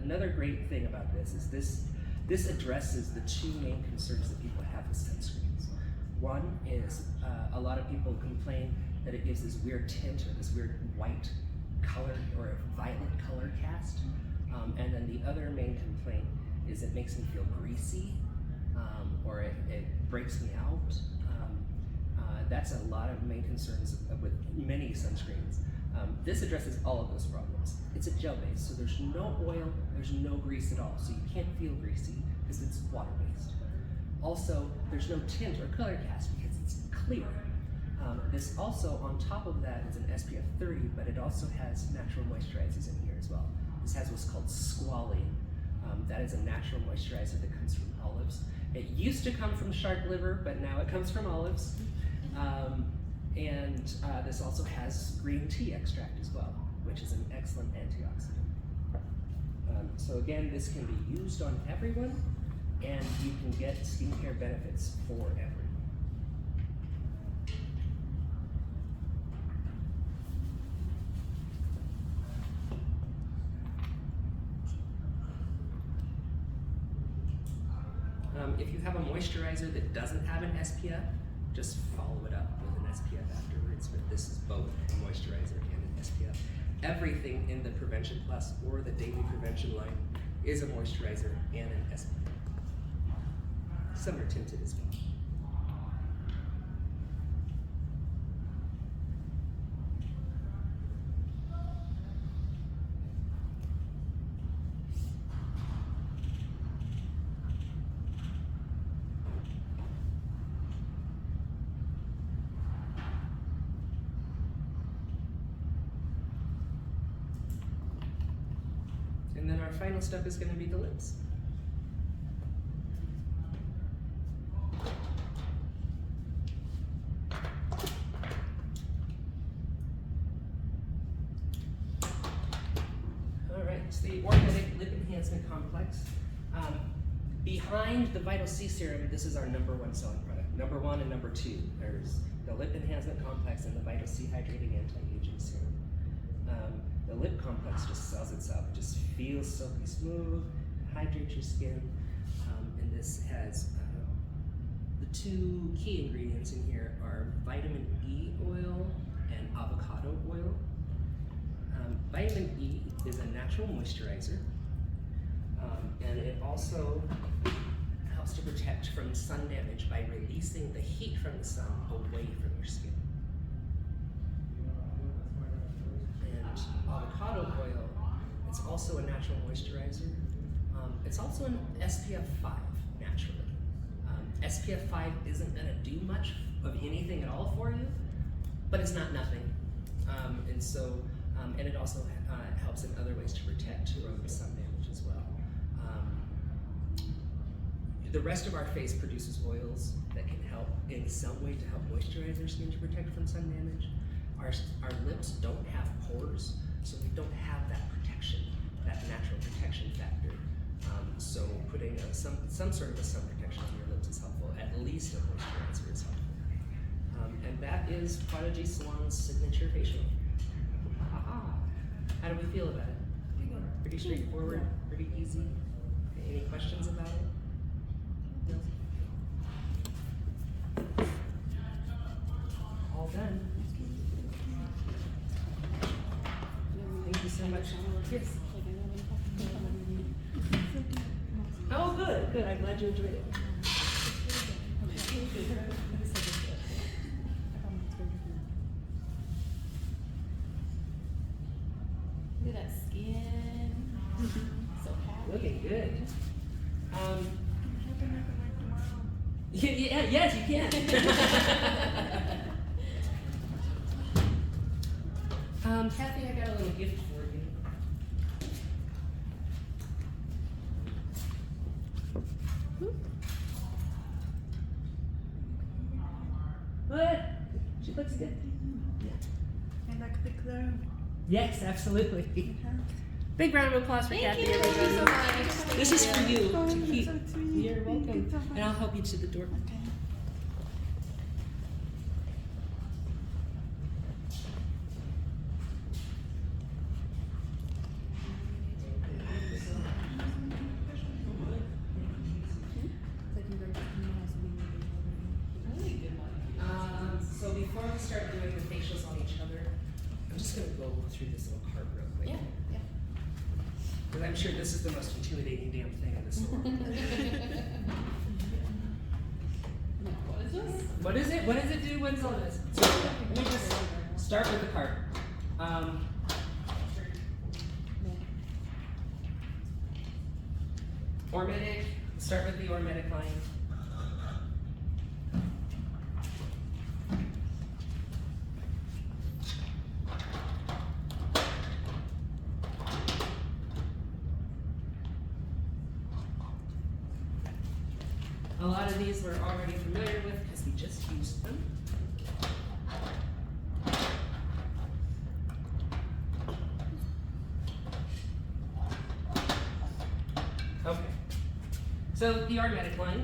another great thing about this is this addresses the two main concerns that people have with sunscreens. One is a lot of people complain that it gives this weird tint or this weird white color or a violet color cast. And then the other main complaint is it makes me feel greasy or it breaks me out. That's a lot of main concerns with many sunscreens. This addresses all of those problems. It's a gel base, so there's no oil, there's no grease at all, so you can't feel greasy because it's water-based. Also, there's no tint or color cast because it's clear. This also, on top of that, is an SPF 30, but it also has natural moisturizers in here as well. This has what's called squalene. That is a natural moisturizer that comes from olives. It used to come from shark liver, but now it comes from olives. This also has green tea extract as well, which is an excellent antioxidant. So again, this can be used on everyone, and you can get skincare benefits for everyone. If you have a moisturizer that doesn't have an SPF, just follow it up with an SPF afterwards, but this is both a moisturizer and an SPF. Everything in the Prevention Plus or the Daily Prevention line is a moisturizer and an SPF. Some are tinted as well. And then our final step is going to be the lips. All right, it's the Organic Lip Enhancement Complex. Behind the Vital C Serum, this is our #1 selling product. #1 and #2. There's the Lip Enhancement Complex and the Vital C Hydrating Anti-Aging Serum. The lip complex just sells itself. It just feels silky smooth, hydrates your skin, and this has the two key ingredients in here are vitamin E oil and avocado oil. Vitamin E is a natural moisturizer, and it also helps to protect from sun damage by releasing the heat from the sun away from your skin. Avocado oil, it's also a natural moisturizer. It's also an SPF 5 naturally. SPF 5 isn't going to do much of anything at all for you, but it's not nothing. And it also helps in other ways to protect from sun damage as well. The rest of our face produces oils that can help in some way to help moisturize our skin to protect from sun damage. Our lips don't have pores, so we don't have that protection, that natural protection factor. So putting some sort of a sun protection on your lips is helpful. At least a moisturizer is helpful. And that is Prodigy Salon's signature facial. Aha! How do we feel about it? Pretty straightforward, pretty easy. Any questions about it? No? All done. Thank you so much. Yes. Oh, good, good. I'm glad you enjoyed it. that skin. So happy. Looking good. I'm hoping I can work tomorrow. Yes, you can. Kathy, I got a little gift for you. What? She looks good. Yeah. And I could pick them. Yes, absolutely. Okay. Big round of applause for Kathy. Thank you so everybody. much. This is for you Oh, to you're keep. so sweet. You're Thank you welcome. so much. And I'll help you to the door. Okay. So before we start doing the facials on each other, I'm just gonna go through this little card real quick. Yeah. Because I'm sure this is the most intimidating damn thing in the salon. What is this? What is it? What does it do? What is all this? So let me just start with the card. Ormetic, start with the Ormetic line. A lot of these we're already familiar with because we just used them. Okay. So the Ormetic line.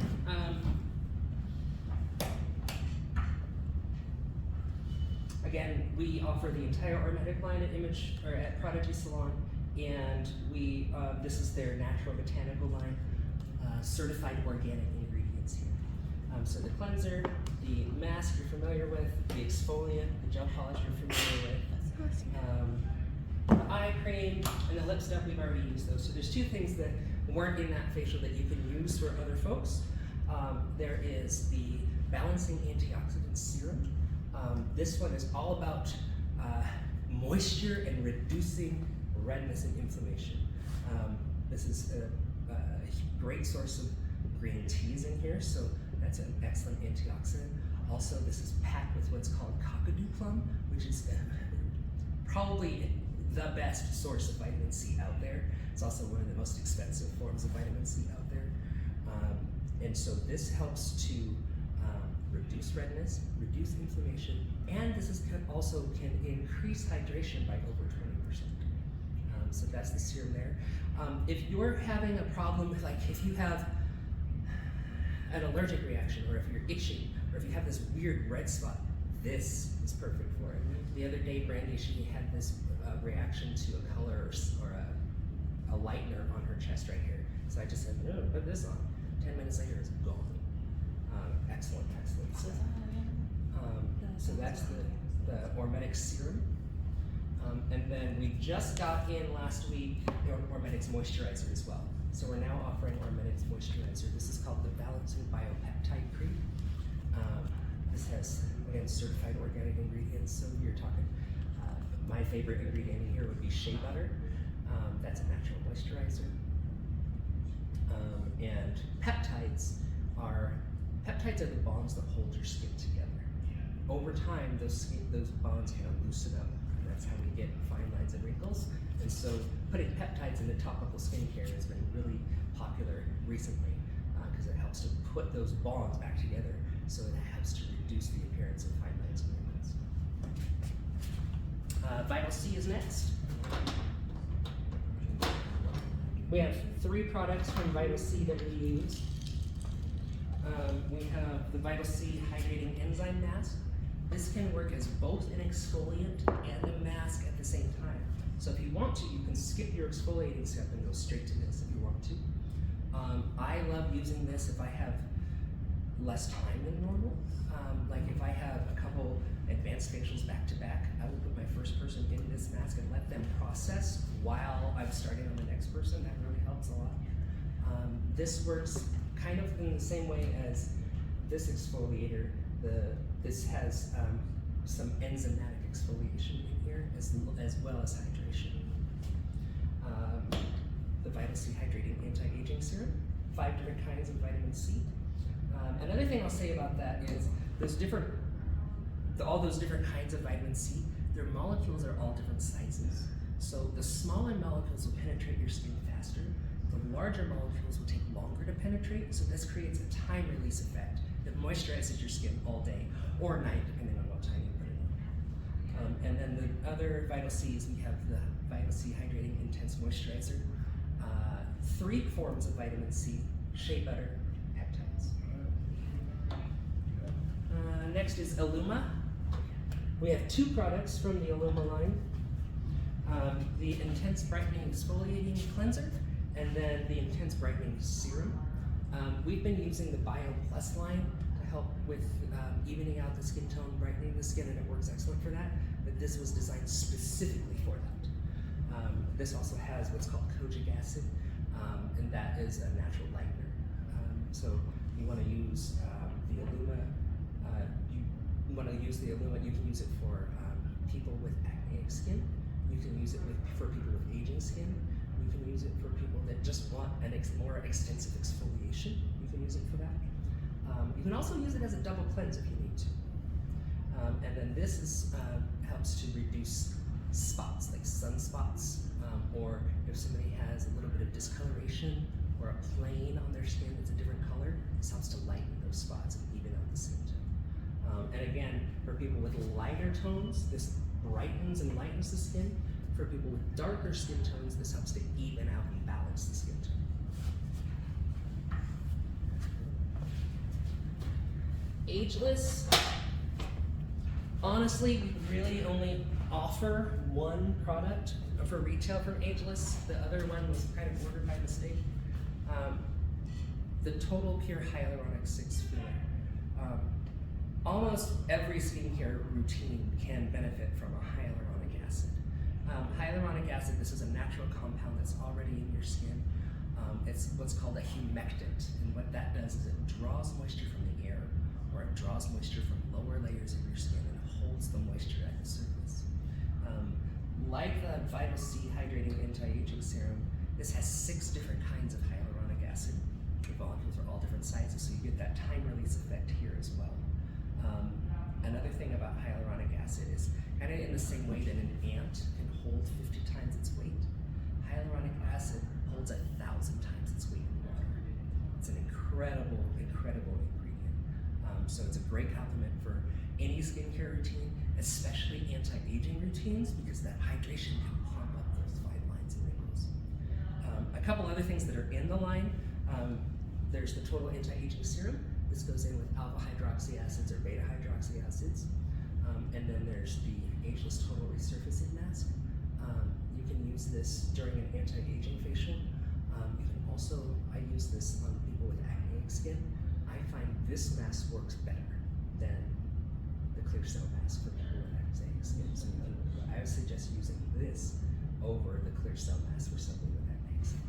Again, we offer the entire Ormetic line at Image or at Prodigy Salon, and we this is their natural botanical line, certified organic ingredients here. So the cleanser, the mask you're familiar with, the exfoliant, the gel polish you're familiar with, the eye cream, and the lip stuff, we've already used those. So there's two things that weren't in that facial that you can use for other folks. There is the balancing antioxidant serum. This one is all about moisture and reducing redness and inflammation. This is a great source of green teas in here, so that's an excellent antioxidant. Also, this is packed with what's called cockadoo plum, which is probably the best source of vitamin C out there. It's also one of the most expensive forms of vitamin C out there. And so this helps to reduce redness, reduce inflammation, and this is also can increase hydration by over 20%. So that's the serum there. If you're having a problem, like if you have an allergic reaction, or if you're itching, or if you have this weird red spot, this is perfect for it. The other day, Brandy, she had this reaction to a color or a lightener on her chest right here. So I just said, no, put this on. 10 minutes later, it's gone. Excellent, excellent stuff. So that's the Ormetic serum. And then we just got in last week the Ormetic's moisturizer as well. So we're now offering Ormetic's moisturizer. This is called the Balancing Biopeptide Cream. This has, again, certified organic ingredients. So you're talking, my favorite ingredient in here would be shea butter. That's a natural moisturizer. And peptides are the bonds that hold your skin together. Over time, those bonds kind of loosen up, and that's how we get fine lines and wrinkles. And so putting peptides into topical skincare has been really popular recently because it helps to put those bonds back together, so it helps to reduce the appearance of fine lines and wrinkles. Vital C is next. We have 3 products from Vital C that we use. We have the Vital C Hydrating Enzyme Mask. This can work as both an exfoliant and a mask at the same time. So if you want to, you can skip your exfoliating step and go straight to this if you want to. I love using this if I have less time than normal. Like if I have a couple advanced facials back to back, I will put my first person in this mask and let them process while I'm starting on the next person. That really helps a lot. This works kind of in the same way as this exfoliator. This has some enzymatic exfoliation in here as well as hydration. anti-aging serum, 5 different kinds of vitamin C. Another thing I'll say about that is all those different kinds of vitamin C, their molecules are all different sizes. So the smaller molecules will penetrate your skin faster. The larger molecules will take longer to penetrate, so this creates a time release effect that moisturizes your skin all day or night, depending on what time you put it on. And then the other Vital C's, we have the Vital C Hydrating Intense Moisturizer, 3 forms of vitamin C, shea butter, peptides. Next is Illuma. We have 2 products from the Illuma line. The Intense Brightening Exfoliating Cleanser, and then the Intense Brightening Serum. We've been using the Bio Plus line to help with evening out the skin tone, brightening the skin, and it works excellent for that, but this was designed specifically for that. This also has what's called kojic acid, and that is a natural lightener. So you want to use the Illuma, you can use it for people with acneic skin. You can use it for people with aging skin. You can use it for people that just want a more extensive exfoliation. You can use it for that. You can also use it as a double cleanse if you need to. And then this helps to reduce spots, like sunspots, or if somebody has a little bit of discoloration or a plane on their skin that's a different color, this helps to lighten those spots and even out the skin tone. And again, for people with lighter tones, this brightens and lightens the skin. For people with darker skin tones, this helps to even out and balance the skin tone. Ageless. Honestly, we really only offer 1 product for retail from Ageless. The other one was kind of ordered by mistake. The Total Pure Hyaluronic 6 Filler. Almost every skincare routine can benefit from a hyaluronic acid. Hyaluronic acid, this is a natural compound that's already in your skin. It's what's called a humectant, and what that does is it draws moisture from the air, or it draws moisture from lower layers of your skin and holds the moisture at the surface. Like the Vital C Hydrating Anti-Aging Serum, this has 6 different kinds of hyaluronic acid. The molecules are all different sizes, so you get that time release effect here as well. Another thing about hyaluronic acid is kind of in the same way that an ant can hold 50 times its weight, hyaluronic acid holds 1,000 times its weight in water. It's an incredible, incredible ingredient. So it's a great complement for any skincare routine, especially anti-aging routines, because that hydration can pump up those fine lines and wrinkles. A couple other things that are in the line, there's the Total Anti-Aging Serum. This goes in with alpha hydroxy acids or beta hydroxy acids. And then there's the Ageless Total Resurfacing Mask. You can use this during an anti-aging facial. You can also, I use this on people with acneic skin. I find this mask works better than the clear cell mask for people with acneic skin. So I would suggest using this over the clear cell mask for somebody with acneic skin.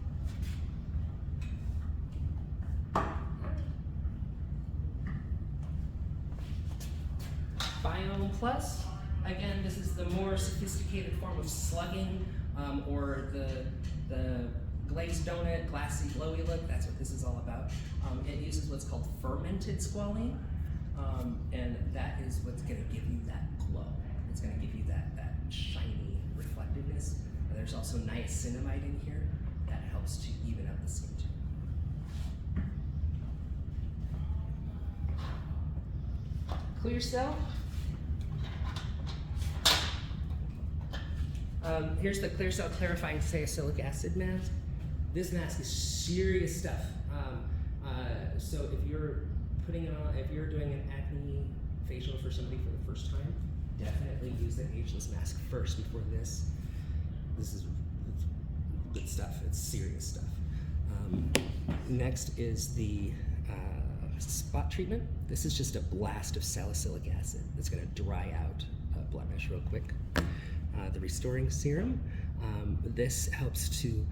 Biome Plus, again, this is the more sophisticated form of slugging, or the glazed donut, glassy, glowy look. That's what this is all about. It uses what's called fermented squalene, and that is what's going to give you that glow. It's going to give you that shiny reflectiveness. And there's also niacinamide in here that helps to even out the skin tone. Clear Cell. Here's the Clear Cell Clarifying Salicylic Acid Mask. This mask is serious stuff. So if you're putting it on, if you're doing an acne facial for somebody for the first time, definitely use the ageless mask first before this. This is good stuff. It's serious stuff. Next is the spot treatment. This is just a blast of salicylic acid that's going to dry out a blemish real quick. The Restoring Serum. This helps to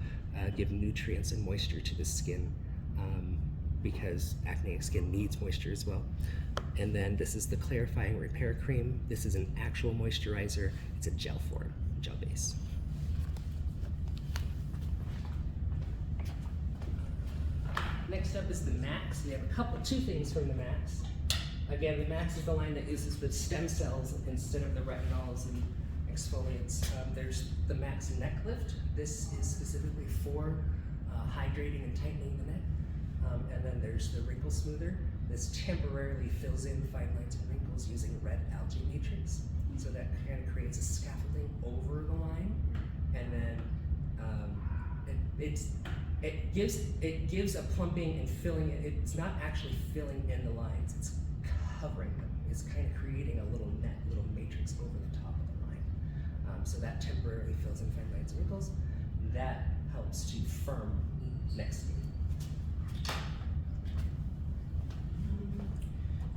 give nutrients and moisture to the skin, because acneic skin needs moisture as well. And then this is the Clarifying Repair Cream. This is an actual moisturizer. It's a gel form, gel base. Next up is the Max. We have two things from the Max. Again, the Max is the line that uses the stem cells instead of the retinols and exfoliants. There's the Max Neck Lift. This is specifically for hydrating and tightening the neck. And then there's the Wrinkle Smoother. This temporarily fills in fine lines and wrinkles using red algae matrix. So that kind of creates a scaffolding over the line. And then it gives a plumping and filling it. It's not actually filling in the lines, it's covering them. It's kind of creating a little net, little matrix over the top of the line. So that temporarily fills in fine lines and wrinkles. That helps to firm neck skin.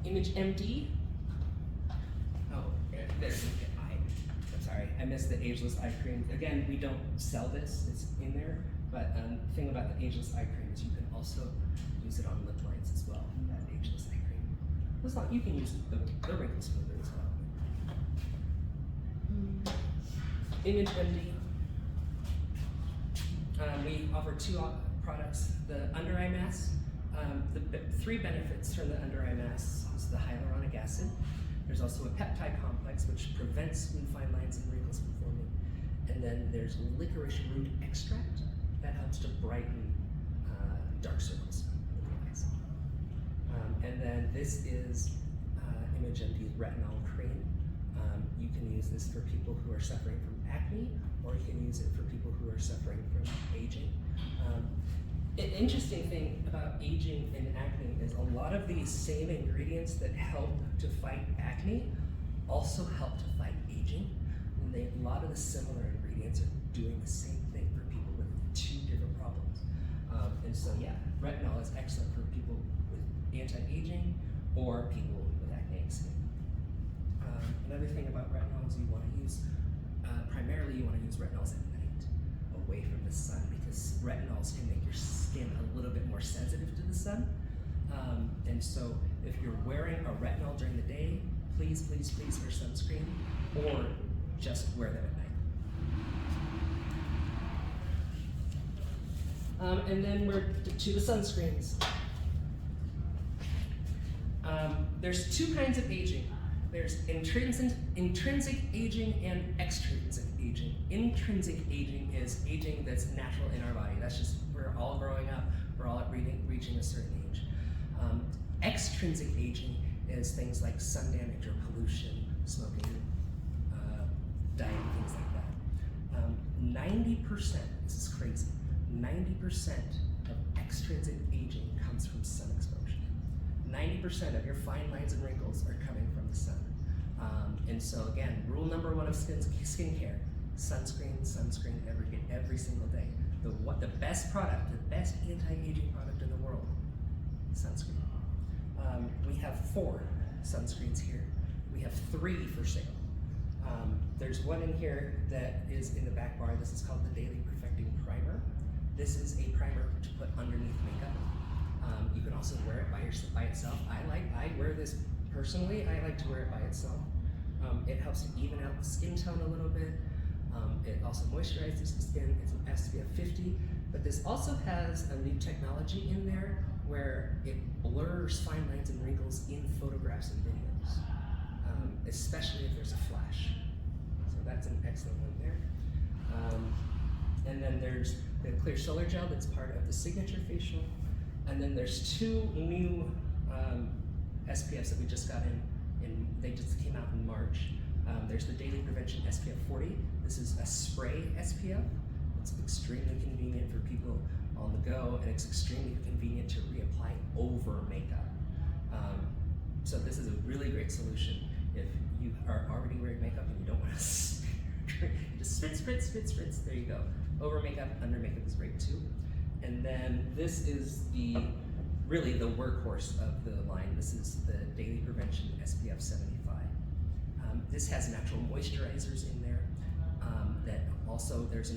Image MD. Oh, there's an eye. I'm sorry, I missed the ageless eye cream. Again, we don't sell this, it's in there. But the thing about the ageless eye cream is you can also use it on lip lines as well, that ageless eye cream. As long, you can use the wrinkle smoother as well. Image MD. We offer two products. The under eye mask. The three benefits from the under eye mask is the hyaluronic acid. There's also a peptide complex which prevents smooth fine lines and wrinkles from forming. And then there's licorice root extract that helps to brighten dark circles in the eyes. And then this is Image MD's retinol cream. You can use this for people who are suffering from acne, or you can use it for people who are suffering from aging. An interesting thing about aging and acne is a lot of these same ingredients that help to fight acne also help to fight aging. And a lot of the similar ingredients are doing the same thing for people with two different problems. And so yeah, retinol is excellent for people with anti-aging or people with acneic skin. Another thing about retinol is you want to use, primarily you want to use retinols at night, away from the sun, because retinols can make your skin a little bit more sensitive to the sun. And so if you're wearing a retinol during the day, please, please, please wear sunscreen, or just wear them at night. And then we're to the sunscreens. There's two kinds of aging. There's intrinsic aging and extrinsic aging. Intrinsic aging is aging that's natural in our body. That's just, we're all growing up, we're all reaching a certain age. Extrinsic aging is things like sun damage or pollution, smoking, diet, things like that. 90%, this is crazy, 90% of extrinsic aging comes from sun exposure. 90% of your fine lines and wrinkles are coming from the sun. And so again, rule number one of skincare, sunscreen, sunscreen every single day. The best product, the best anti-aging product in the world, sunscreen. We have 4 sunscreens here. We have 3 for sale. There's one in here that is in the back bar. This is called the Daily Perfecting Primer. This is a primer to put underneath makeup. You can also wear it by itself. I wear this personally. I like to wear it by itself. It helps to even out the skin tone a little bit. It also moisturizes the skin. It's an SPF 50, but this also has a new technology in there where it blurs fine lines and wrinkles in photographs and videos, especially if there's a flash. So that's an excellent one there. And then there's the Clear Solar Gel that's part of the Signature Facial. And then there's 2 new SPFs that we just got in they just came out in March. There's the Daily Prevention SPF 40. This is a spray SPF. It's extremely convenient for people on the go, and it's extremely convenient to reapply over makeup. So this is a really great solution if you are already wearing makeup and you don't want to just spritz, spritz, spritz, spritz. There you go. Over makeup, under makeup is great too. And then this is really the workhorse of the line. This is the Daily Prevention SPF 75. This has natural moisturizers in there. That also there's a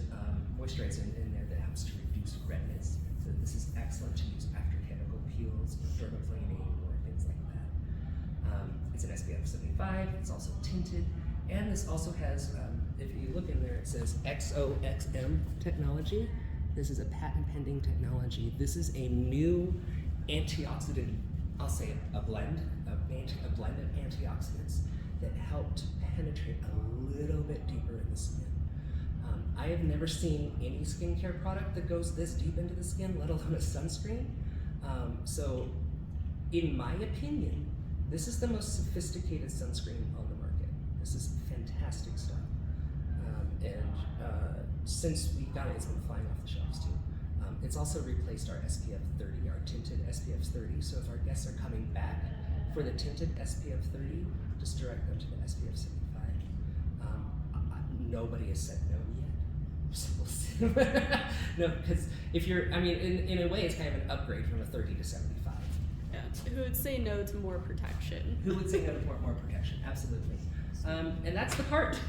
moisturizer in there that helps to reduce redness. So this is excellent to use after chemical peels, or dermaplaning, or things like that. It's an SPF 75. It's also tinted, and this also has. If you look in there, it says XOXM technology. This is a patent pending technology. This is a new antioxidant, I'll say a blend of antioxidants that help to penetrate a little bit deeper in the skin. I have never seen any skincare product that goes this deep into the skin, let alone a sunscreen. So in my opinion, this is the most sophisticated sunscreen on the market. This is fantastic stuff. Since we got it, it's been flying off the shelves too. It's also replaced our SPF 30, our tinted SPF 30. So if our guests are coming back for the tinted SPF 30, just direct them to the SPF 75. Nobody has said no yet. So we'll see. No, because if you're, I mean, in a way, it's kind of an upgrade from a 30 to 75. Yeah. Who would say no to more protection? Who would say no to more protection? Absolutely. And that's the part.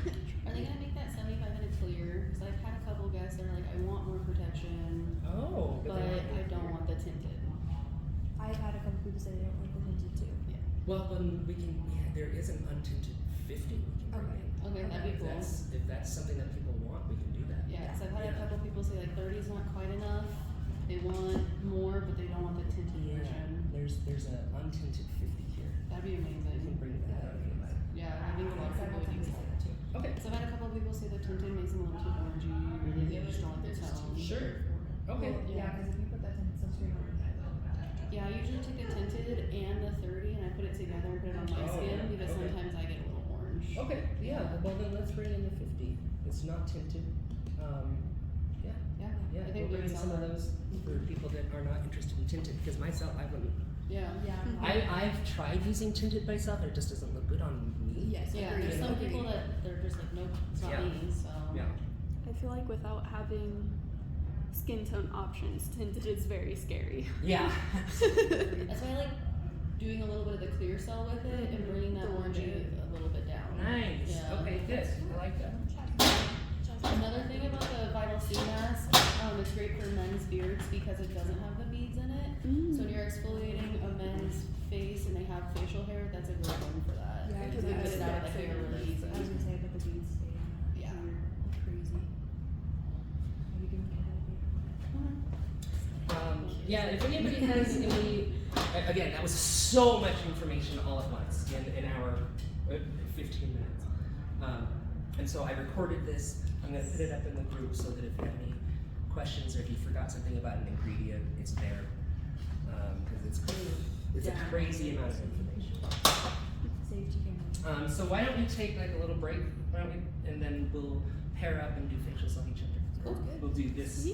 Are they gonna make that 75 minute clear? Because I've had a couple guys that are like, I want more protection, Oh, but I don't want the tinted. I've had a couple people say they don't like the tinted too. Well, then we can. Yeah, there is an untinted 50. We can bring Okay. in. Okay, that'd be If cool. that's something that people want, we can do that. Yeah, because I've had Yeah. a couple people say like 30 is not quite enough. They want more, but they don't want the tinted version. There's an untinted 50 here. That'd be We can amazing. bring that out if you like. Yeah, I think a lot of people would use that. Okay. So I've had a couple of people say the tinted makes them a little too orangey, or they just don't like the tone. Sure. Okay. Well, yeah, because if you put that tinted sunscreen on, Yeah, I usually take the tinted and the 30 and I put it together and put it on my Oh, skin because okay. sometimes I get a little orange. Okay. Yeah. Well, then let's bring in the 50. It's not tinted. Yeah. Yeah, Yeah. I think we'll bring in we some of those for people that are not interested in tinted. Because myself, I wouldn't. Yeah. I've tried using tinted myself, and it just doesn't look good on me. yes, Yeah, agreed. there's some people that they're just like, nope, it's not Yeah. me, so. Yeah. I feel like without having skin tone options, tinted is very scary. Yeah. That's why I like doing a little bit of the clear cell with it and bringing that orangey a little bit down. Nice. Yeah. Okay, good. I like that. Another thing about the Vital C mask, it's great for men's beards because it doesn't have the beads in it. So when you're exfoliating a men's face and they have facial hair, that's a great one for that. Yeah, because because it I gets was it out of the hair really easy. I was gonna say, but the beads stay in there. Yeah. Weird. Like crazy. Have you given Yeah, if anybody has any, again, that was so much information all at once in an hour, 15 minutes. And so I recorded this. I'm going to put it up in the group so that if you have any questions or if you forgot something about an ingredient, it's there. Because it's a crazy amount of information. Safety camera. So why don't we take like a little break? Why don't we, and then we'll pair up and do facials on each other. Cool. We'll do this.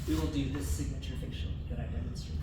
We will do this signature facial that I demonstrated.